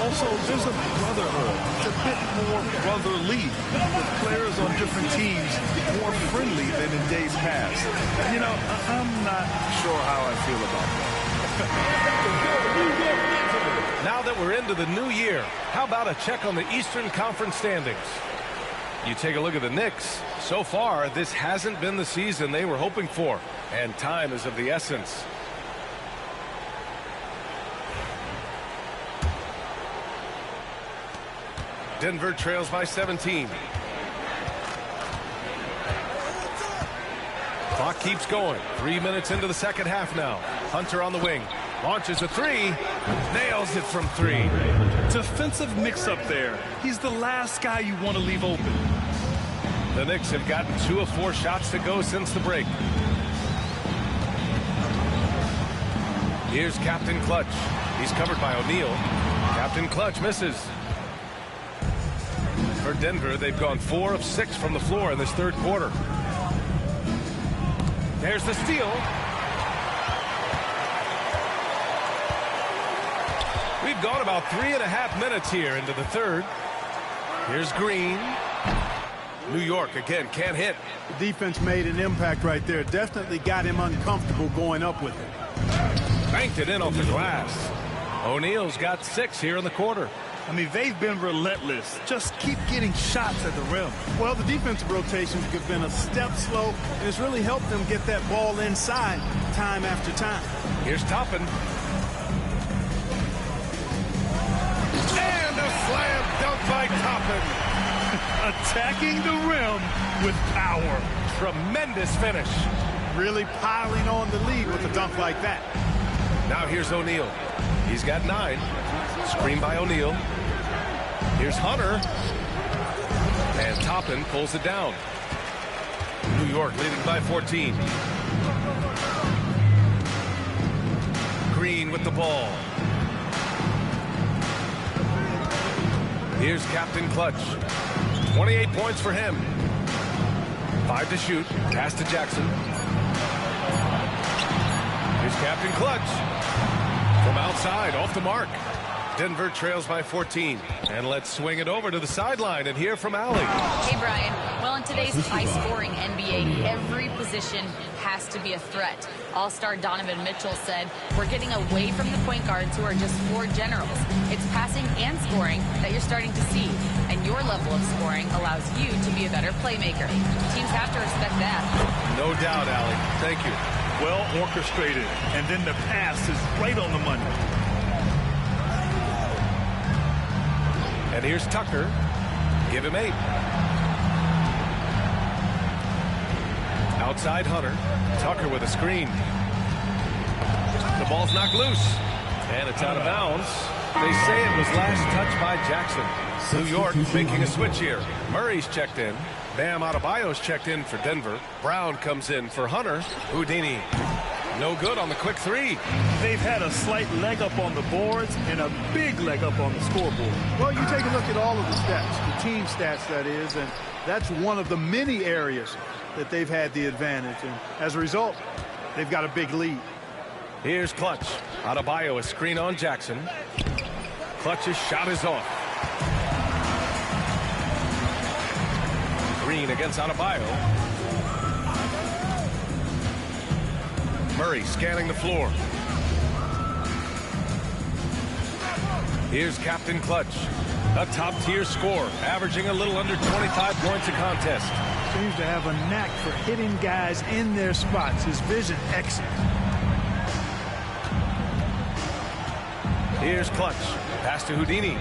Also, there's a brotherhood. It's a bit more brotherly, with players on different teams more friendly than in days past. You know, I'm not sure how I feel about that. Now that we're into the new year, how about a check on the Eastern Conference standings? You take a look at the Knicks. So far, this hasn't been the season they were hoping for, and time is of the essence. Denver trails by 17. Clock keeps going. 3 minutes into the second half now. Hunter on the wing. Launches a three. Nails it from 3. Defensive mix-up there. He's the last guy you want to leave open. The Knicks have gotten 2 of 4 shots to go since the break. Here's Captain Clutch. He's covered by O'Neal. Captain Clutch misses. For Denver, they've gone 4 of 6 from the floor in this third quarter. There's the steal. We've gone about 3.5 minutes here into the third. Here's Green. New York again can't hit. The defense made an impact right there. Definitely got him uncomfortable going up with it. Banked it in off the glass. O'Neal's got 6 here in the quarter. I mean, they've been relentless. Just keep getting shots at the rim. Well, the defensive rotations have been a step slow, and it's really helped them get that ball inside time after time. Here's Toppin. And a slam dunk by Toppin. Attacking the rim with power. Tremendous finish. Really piling on the lead with a dunk like that. Now here's O'Neal. He's got 9. Screen by O'Neal. Here's Hunter. And Toppin pulls it down. New York leading by 14. Green with the ball. Here's Captain Clutch. 28 points for him. 5 to shoot. Pass to Jackson. Here's Captain Clutch. From outside, off the mark. Denver trails by 14. And let's swing it over to the sideline and hear from Allie. Hey, Brian. Well, in today's high-scoring NBA, every position has to be a threat. All-star Donovan Mitchell said, we're getting away from the point guards who are just floor generals. It's passing and scoring that you're starting to see. And your level of scoring allows you to be a better playmaker. Teams have to respect that. No doubt, Allie. Thank you. Well orchestrated. And then the pass is right on the money. And here's Tucker. Give him 8. Outside Hunter. Tucker with a screen. The ball's knocked loose. And it's out of bounds. They say it was last touched by Jackson. New York making a switch here. Murray's checked in. Bam Adebayo's checked in for Denver. Brown comes in for Hunter. Houdini. No good on the quick 3. They've had a slight leg up on the boards and a big leg up on the scoreboard. Well, you take a look at all of the stats, the team stats that is, and that's one of the many areas that they've had the advantage. And as a result, they've got a big lead. Here's Clutch. Adebayo a screen on Jackson. Clutch's shot is off. Green against Adebayo. Murray scanning the floor. Here's Captain Clutch. A top-tier scorer, averaging a little under 25 points a contest. Seems to have a knack for hitting guys in their spots. His vision excellent. Here's Clutch. Pass to Houdini.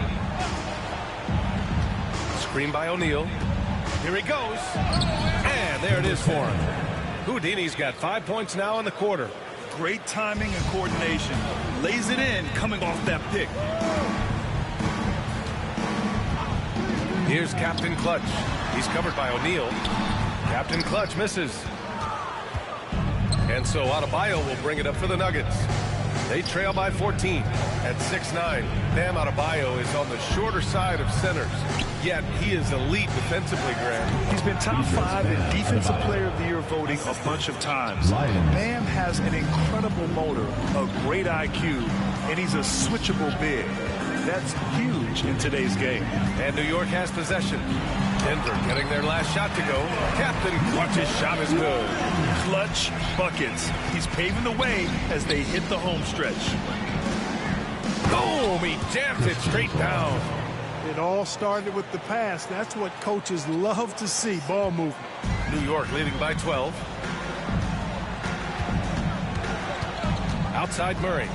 Screen by O'Neal. Here he goes. And there it is for him. Houdini's got 5 points now in the quarter. Great timing and coordination. Lays it in coming off that pick. Here's Captain Clutch. He's covered by O'Neal. Captain Clutch misses. And so Adebayo will bring it up for the Nuggets. They trail by 14 at 6'9". Bam Adebayo is on the shorter side of centers, yet he is elite defensively, Grant. He's been top 5 in Defensive Player of the Year voting a bunch of times. Bam has an incredible motor, a great IQ, and he's a switchable big. That's huge in today's game. And New York has possession. Denver getting their last shot to go. Captain Clutch's shot is good. Clutch buckets. He's paving the way as they hit the home stretch. Boom! He jams it straight down. It all started with the pass. That's what coaches love to see, ball movement. New York leading by 12. Outside Murray.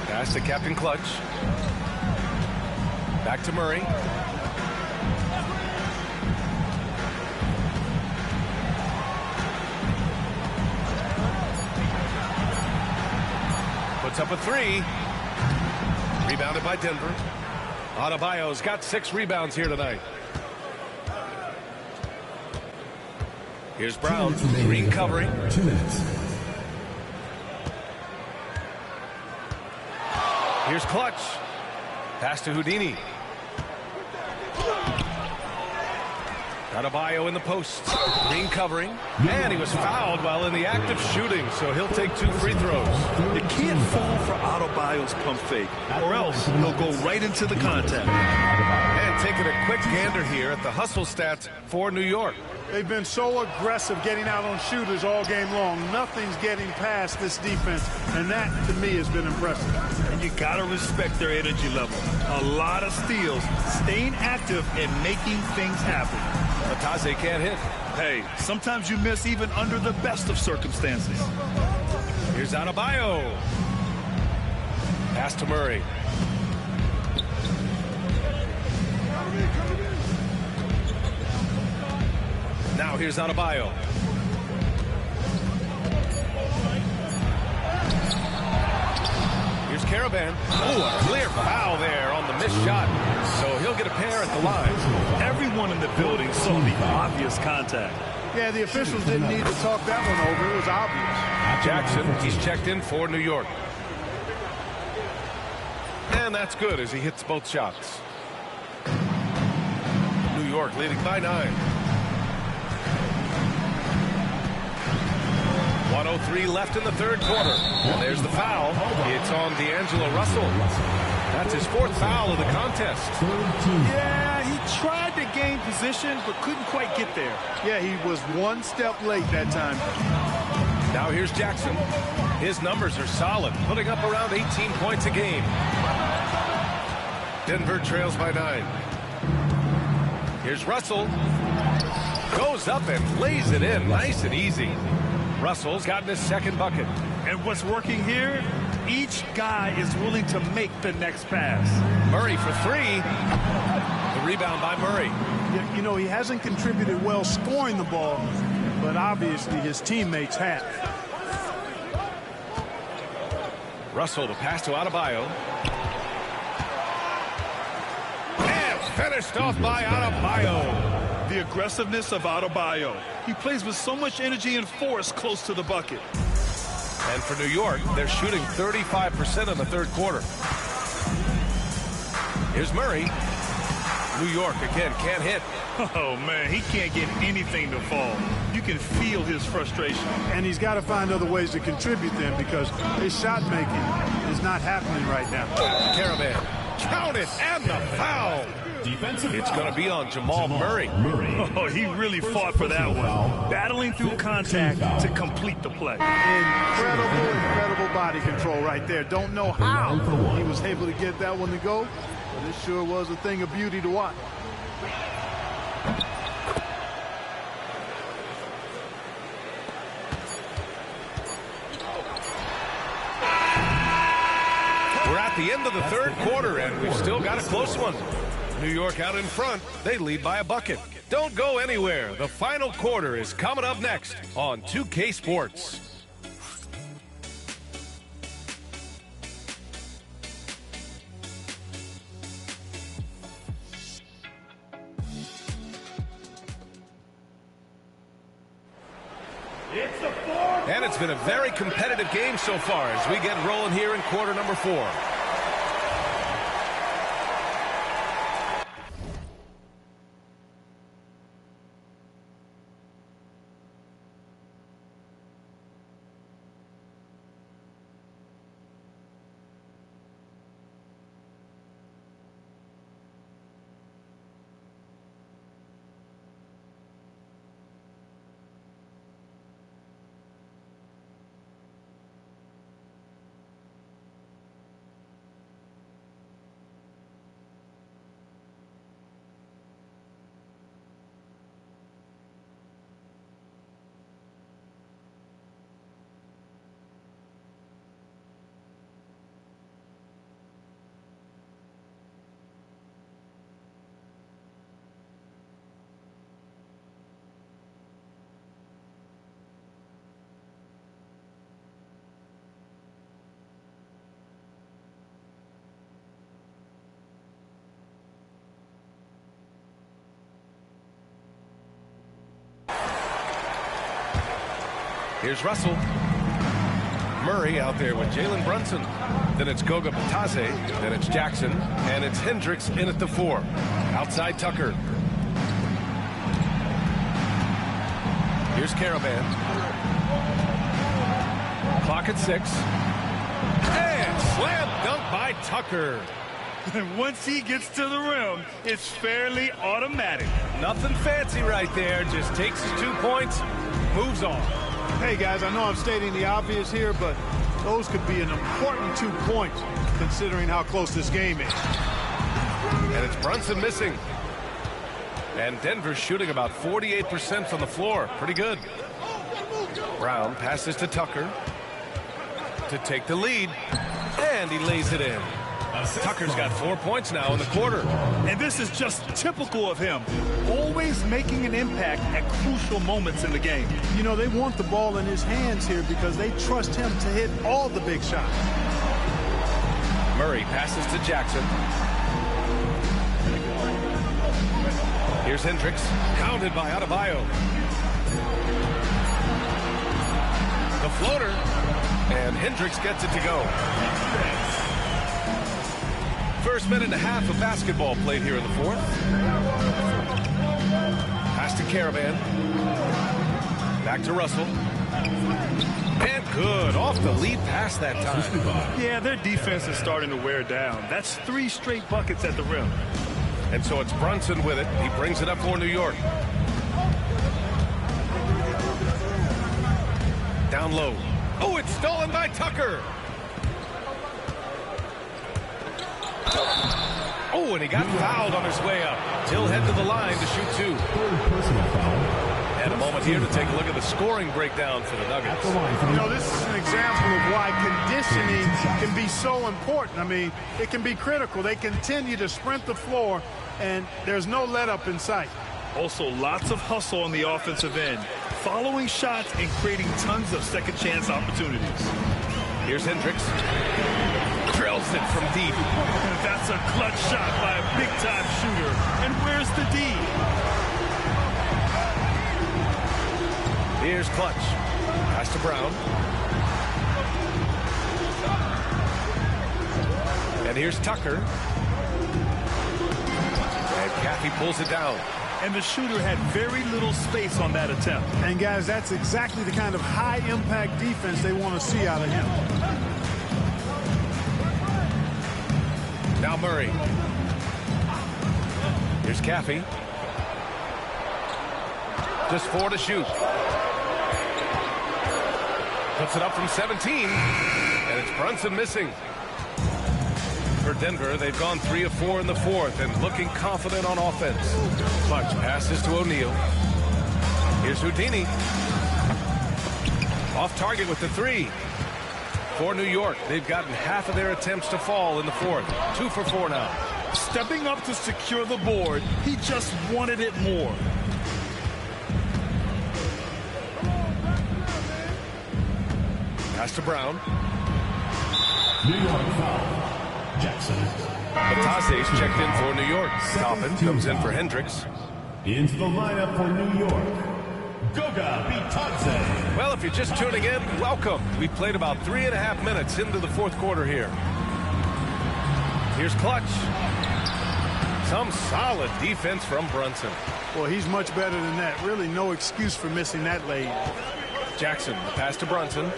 Pass to Captain Clutch. Back to Murray. Puts up a 3. Rebounded by Denver. Adebayo's got 6 rebounds here tonight. Here's Brown. Green covering. 2 minutes. Here's Clutch. Pass to Houdini. Adebayo in the post. Green covering. And he was fouled while in the act of shooting, so he'll take 2 free throws. You can't fall for Adebayo's pump fake, or else he'll go right into the contact. And taking a quick gander here at the hustle stats for New York. They've been so aggressive getting out on shooters all game long. Nothing's getting past this defense, and that, to me, has been impressive. And you got to respect their energy level. A lot of steals, staying active and making things happen. Matase can't hit. Hey, sometimes you miss even under the best of circumstances. Here's Adebayo. Pass to Murray. Now here's Adebayo. Here's Caravan. Oh, a clear foul there on the missed shot. So he'll get a pair at the line. Everyone in the building saw the obvious contact. Yeah, the officials didn't need to talk that one over. It was obvious. Jackson, he's checked in for New York. And that's good as he hits both shots. New York leading by 9. 1:03 left in the third quarter. And there's the foul. It's on D'Angelo Russell. That's his 4th foul of the contest. Yeah, he tried to gain position, but couldn't quite get there. Yeah, he was 1 step late that time. Now here's Jackson. His numbers are solid, putting up around 18 points a game. Denver trails by 9. Here's Russell. Goes up and lays it in nice and easy. Russell's gotten his 2nd bucket. And what's working here? Each guy is willing to make the next pass. Murray for 3. The rebound by Murray. You know, he hasn't contributed well scoring the ball, but obviously his teammates have. Russell, the pass to Adebayo. And finished off by Adebayo. The aggressiveness of Adebayo. He plays with so much energy and force close to the bucket. And for New York, they're shooting 35% in the third quarter. Here's Murray. New York again can't hit. Oh, man, he can't get anything to fall. You can feel his frustration. And he's got to find other ways to contribute then because his shot making is not happening right now. Caravan. Count it and the foul. It's going to be on Jamal Murray. Oh, he really fought for that one. Battling through contact to complete the play. Incredible body control right there. Don't know how he was able to get that one to go, but it sure was a thing of beauty to watch. We're at the end of the third quarter, and we've still got a close one. New York out in front. They lead by a bucket. Don't go anywhere. The final quarter is coming up next on 2K Sports. And it's been a very competitive game so far as we get rolling here in quarter number 4. Here's Russell. Murray out there with Jalen Brunson. Then it's Goga Batase. Then it's Jackson. And it's Hendricks in at the 4. Outside Tucker. Here's Caravan. Clock at 6. And slam dunk by Tucker. And once he gets to the rim, it's fairly automatic. Nothing fancy right there. Just takes his 2 points, moves on. Hey, guys, I know I'm stating the obvious here, but those could be an important 2 points considering how close this game is. And it's Brunson missing. And Denver's shooting about 48% from the floor. Pretty good. Brown passes to Tucker to take the lead. And he lays it in. Tucker's got 4 points now in the quarter. And this is just typical of him. Always making an impact at crucial moments in the game. You know, they want the ball in his hands here because they trust him to hit all the big shots. Murray passes to Jackson. Here's Hendricks, counted by Adebayo. The floater, and Hendricks gets it to go. First minute and a half of basketball played here in the 4th. Pass to Caravan. Back to Russell. And good. Off the lead pass that time. Yeah, their defense is starting to wear down. That's 3 straight buckets at the rim. And so it's Brunson with it. He brings it up for New York. Down low. Oh, it's stolen by Tucker. Oh, and he got fouled on his way up. He'll head to the line to shoot 2. Personal foul. And a moment here to take a look at the scoring breakdown for the Nuggets. You know, this is an example of why conditioning can be so important. I mean, it can be critical. They continue to sprint the floor, and there's no let up in sight. Also, lots of hustle on the offensive end, following shots and creating tons of second chance opportunities. Here's Hendricks. Drills it from deep. That's a clutch shot by a big-time shooter. And where's the D? Here's Clutch. Pass to Brown. And here's Tucker. And Caffey pulls it down. And the shooter had very little space on that attempt. And, guys, that's exactly the kind of high-impact defense they want to see out of him. Now Murray. Here's Caffey. Just 4 to shoot. Puts it up from 17. And it's Brunson missing. For Denver, they've gone 3 of 4 in the 4th and looking confident on offense. Clutch passes to O'Neal. Here's Houdini. Off target with the 3. For New York, they've gotten half of their attempts to fall in the 4th. 2 for 4 now. Stepping up to secure the board, he just wanted it more. Pass to Brown. New York foul. Jackson. Batase's checked in for New York. Toppin comes in for Hendricks. Into the lineup for New York, Goga Bitadze. Well, if you're just tuning in, welcome. We played about 3.5 minutes into the fourth quarter here. Here's Clutch. Some solid defense from Brunson. Well, he's much better than that. Really no excuse for missing that lane. Jackson, the pass to Brunson.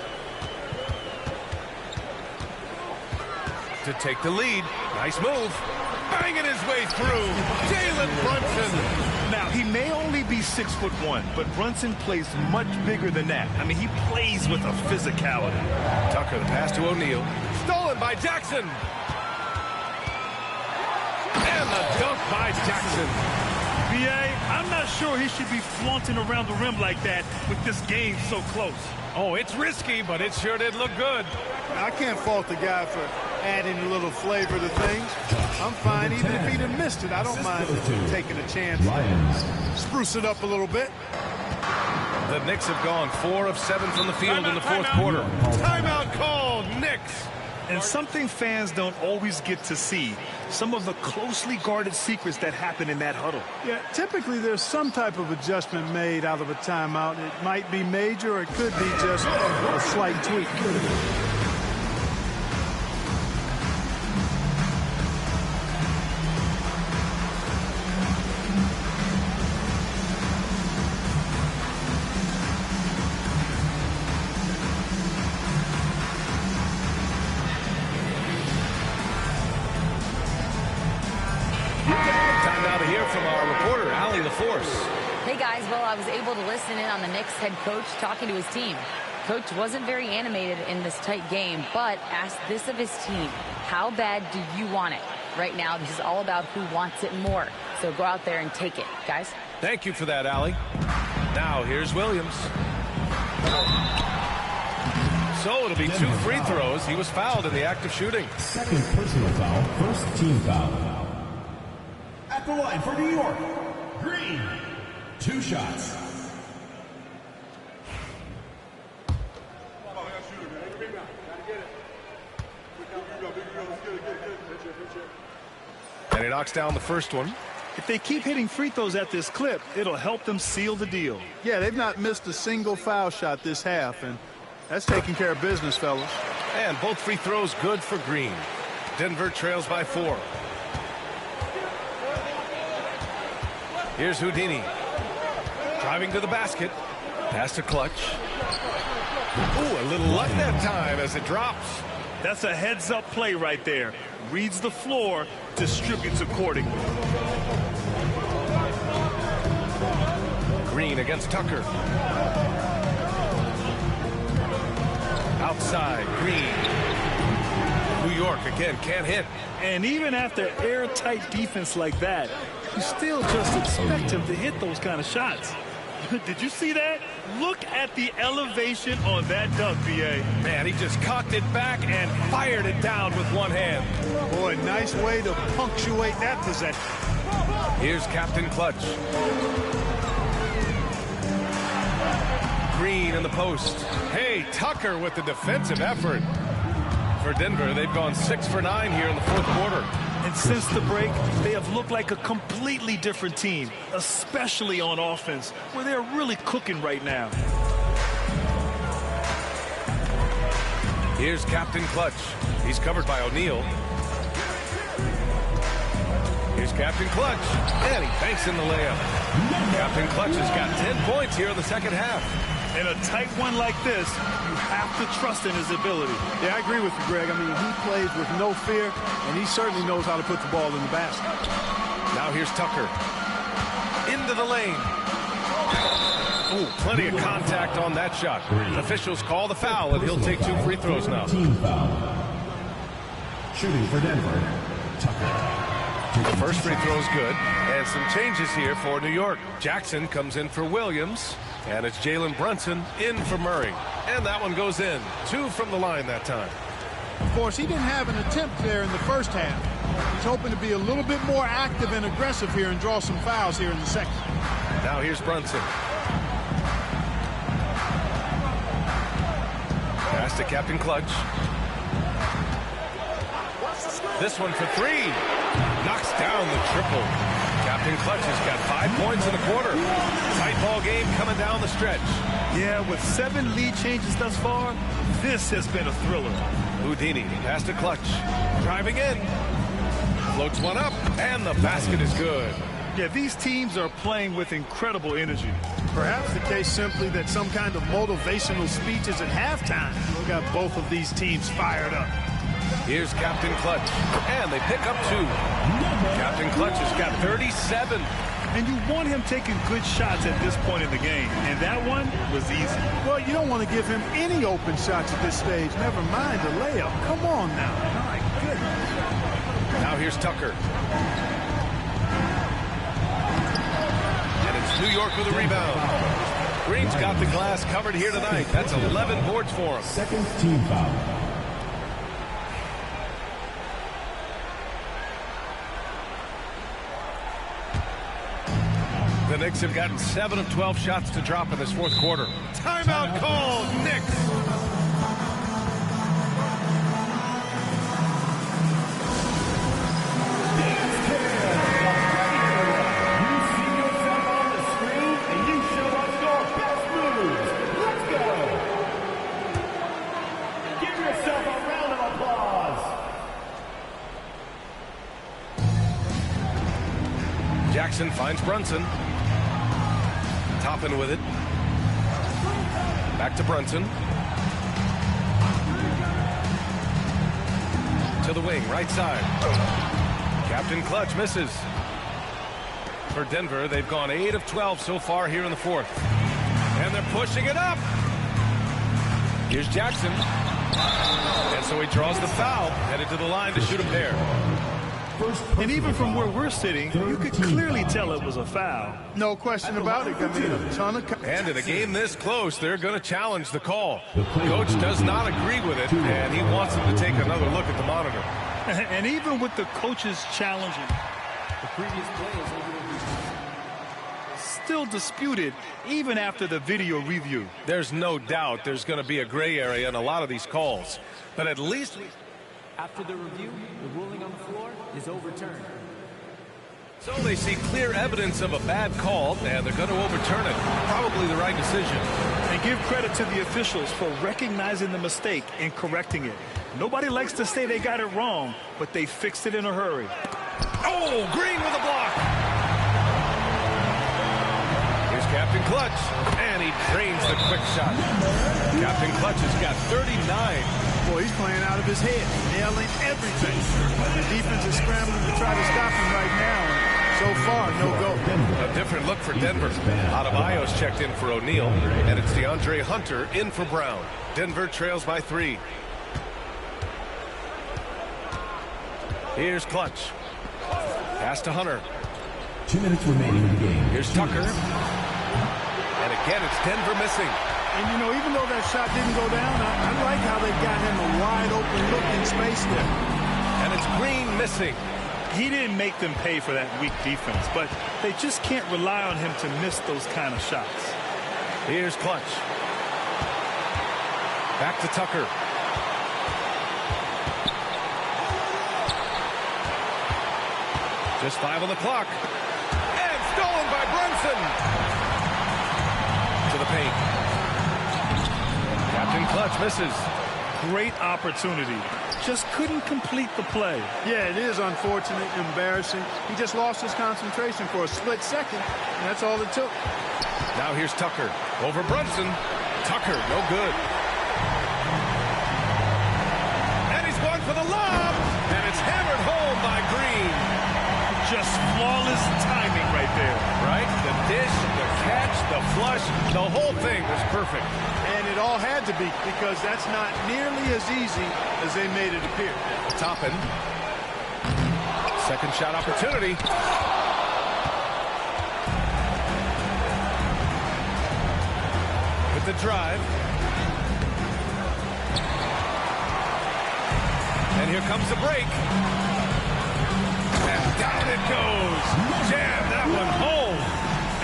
To take the lead. Nice move. Banging his way through. Jalen Brunson. Now, he may only be 6'1", but Brunson plays much bigger than that. I mean, he plays with a physicality. Tucker, the pass to O'Neal. Stolen by Jackson. And the dunk by Jackson. B.A., I'm not sure he should be flaunting around the rim like that with this game so close. Oh, it's risky, but it sure did look good. I can't fault the guy for adding a little flavor to things. I'm fine even if he'd have missed it. I don't mind taking a chance. Spruce it up a little bit. The Knicks have gone 4 of 7 from the field in the fourth quarter. Timeout called, Knicks. And something fans don't always get to see, some of the closely guarded secrets that happen in that huddle. Yeah, typically there's some type of adjustment made out of a timeout. It might be major or it could be just a slight tweak. Hey guys, well, I was able to listen in on the Knicks head coach talking to his team. Coach wasn't very animated in this tight game, but asked this of his team: how bad do you want it? Right now, this is all about who wants it more. So go out there and take it, guys. Thank you for that, Allie. Now here's Williams. So it'll be 2 free throws. He was fouled in the act of shooting. Second personal foul, first team foul. At the line for New York, Green. 2 shots. And he knocks down the first one. If they keep hitting free throws at this clip, it'll help them seal the deal. Yeah, they've not missed a single foul shot this half, and that's taking care of business, fellas. And both free throws good for Green. Denver trails by 4. Here's Houdini. Driving to the basket. Pass to Clutch. Ooh, a little luck that time as it drops. That's a heads-up play right there. Reads the floor, distributes accordingly. Green against Tucker. Outside, Green. New York again can't hit. And even after airtight defense like that, you still just expect him to hit those kind of shots. Did you see that? Look at the elevation on that dunk, B.A. Man, he just cocked it back and fired it down with one hand. Boy, nice way to punctuate that possession. Here's Captain Clutch. Green in the post. Hey, Tucker with the defensive effort. For Denver, they've gone 6 for 9 here in the fourth quarter. And since the break, they have looked like a completely different team, especially on offense, where they're really cooking right now. Here's Captain Clutch. He's covered by O'Neal. Here's Captain Clutch. And he banks in the layup. Captain Clutch has got 10 points here in the second half. In a tight one like this, you have to trust in his ability. Yeah, I agree with you, Greg. I mean, he plays with no fear, and he certainly knows how to put the ball in the basket. Now here's Tucker. Into the lane. Ooh, plenty of contact on that shot. Officials call the foul, and he'll take 2 free throws now. Team foul. Shooting for Denver, Tucker. The first free throw is good. And some changes here for New York. Jackson comes in for Williams. And it's Jalen Brunson in for Murray. And that one goes in. 2 from the line that time. Of course, he didn't have an attempt there in the first half. He's hoping to be a little bit more active and aggressive here and draw some fouls here in the second. Now here's Brunson. Pass to Captain Clutch. This one for three. Knocks down the triple. Captain Clutch has got 5 points in the quarter. Tight ball game coming down the stretch. Yeah, with 7 lead changes thus far, this has been a thriller. Houdini pass to Clutch. Driving in. Floats one up, and the basket is good. Yeah, these teams are playing with incredible energy. Perhaps the case simply that some kind of motivational speeches at halftime got both of these teams fired up. Here's Captain Clutch, and they pick up 2. Captain Clutch has got 37. And you want him taking good shots at this point in the game, and that one was easy. Well, you don't want to give him any open shots at this stage, never mind a layup. Come on now. My goodness. Now here's Tucker. And it's New York with a rebound. Green's got the glass covered here tonight. That's 11 boards for him. Second team foul. The Knicks have gotten 7 of 12 shots to drop in this fourth quarter. Timeout called, Knicks. You see yourself on the screen and you show us your best moves. Let's go. Give yourself a round of applause. Jackson finds Brunson. Toppin with it. Back to Brunson. To the wing, right side. Captain Clutch misses. For Denver, they've gone 8 of 12 so far here in the fourth. And they're pushing it up. Here's Jackson. And so he draws the foul, headed to the line to shoot a pair. And even from where we're sitting, you could clearly tell it was a foul. No question about it. I mean, a ton of... And in a game this close, they're going to challenge the call. Coach does not agree with it, and he wants them to take another look at the monitor. And even with the coaches challenging, The previous play is still disputed even after the video review. There's no doubt there's going to be a gray area in a lot of these calls. But at least... After the review, the ruling on the floor is overturned. So they see clear evidence of a bad call, and they're going to overturn it. Probably the right decision. And give credit to the officials for recognizing the mistake and correcting it. Nobody likes to say they got it wrong, but they fixed it in a hurry. Oh, Green with a block. Here's Captain Clutch, and he drains the quick shot. Captain Clutch has got 39. Boy, he's playing out of his head, nailing everything. The defense is scrambling to try to stop him right now. So far, no go. A different look for Denver. Adebayo's checked in for O'Neal, and it's DeAndre Hunter in for Brown. Denver trails by 3. Here's Clutch. Pass to Hunter. 2 minutes remaining in the game. Here's Tucker. And again, it's Denver missing. And, you know, even though that shot didn't go down, I like how they've got him a wide-open look in space there. And it's Green missing. He didn't make them pay for that weak defense, but they just can't rely on him to miss those kind of shots. Here's Clutch. Back to Tucker. Just 5 on the clock. And stolen by Brunson. To the paint. Captain Clutch misses. Great opportunity. Just couldn't complete the play. Yeah, it is unfortunate, embarrassing. He just lost his concentration for a split second, and that's all it took. Now here's Tucker. Over Brunson. Tucker, no good. And he's going for the lob. And it's hammered home by Green. Just flawless timing right there. Right? The dish, the catch, the flush, the whole thing was perfect. And it all had to be, because that's not nearly as easy as they made it appear. Toppin. Second shot opportunity. With the drive. And here comes the break. And it goes. Jam that one home.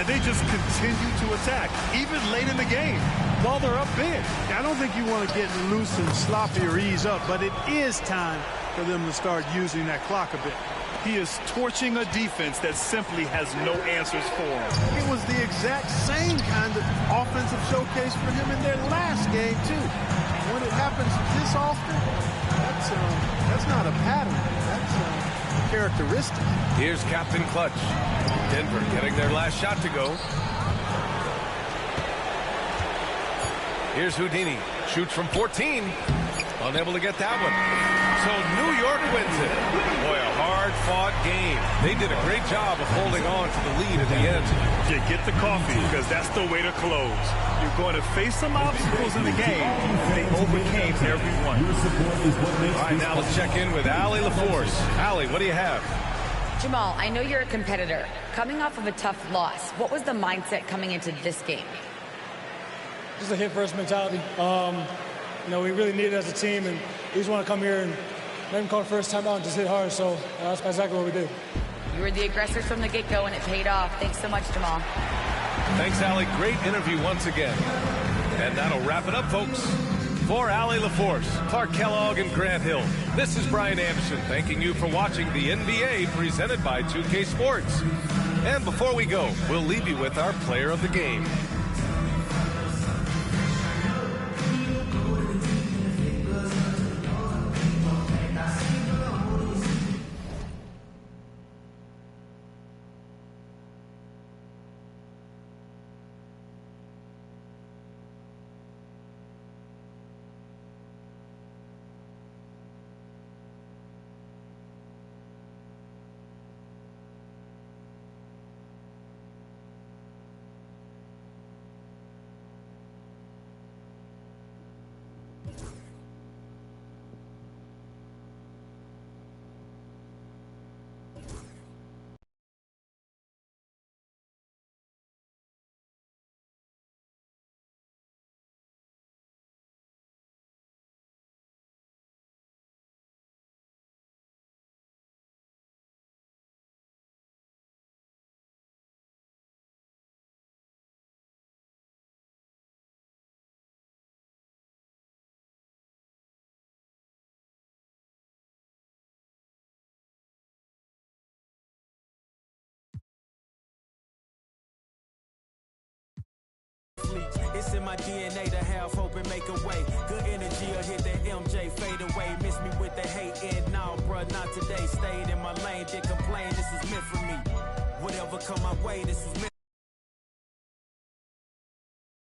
And they just continue to attack, even late in the game, while they're up big. I don't think you want to get loose and sloppy or ease up, but it is time for them to start using that clock a bit. He is torching a defense that simply has no answers for him. It was the exact same kind of offensive showcase for him in their last game, too. When it happens this often, that's not a pattern. That's characteristic. Here's Captain Clutch. Denver getting their last shot to go. Here's Houdini. Shoots from 14. Unable to get that one. So New York wins it. Boy, a hard-fought game. They did a great job of holding on to the lead at the end. You get the coffee, because that's the way to close. You're going to face some obstacles in the game. They overcame every one. All right, now let's check in with Allie LaForce. Allie, what do you have? Jamal, I know you're a competitor. Coming off of a tough loss, what was the mindset coming into this game? Just a hit-first mentality. You know, we really need it as a team, and we just want to come here and let them call the first time out and just hit hard. So that's exactly what we did. You were the aggressors from the get-go, and it paid off. Thanks so much, Jamal. Thanks, Allie. Great interview once again. And that'll wrap it up, folks. For Allie LaForce, Clark Kellogg, and Grant Hill, this is Brian Anderson thanking you for watching the NBA presented by 2K Sports. And before we go, we'll leave you with our player of the game. It's in my DNA to have hope and make a way. Good energy will hit that MJ fade away. Miss me with the hate and nah, bruh, not today. Stayed in my lane, did complain, this was meant for me. Whatever come my way, this was meant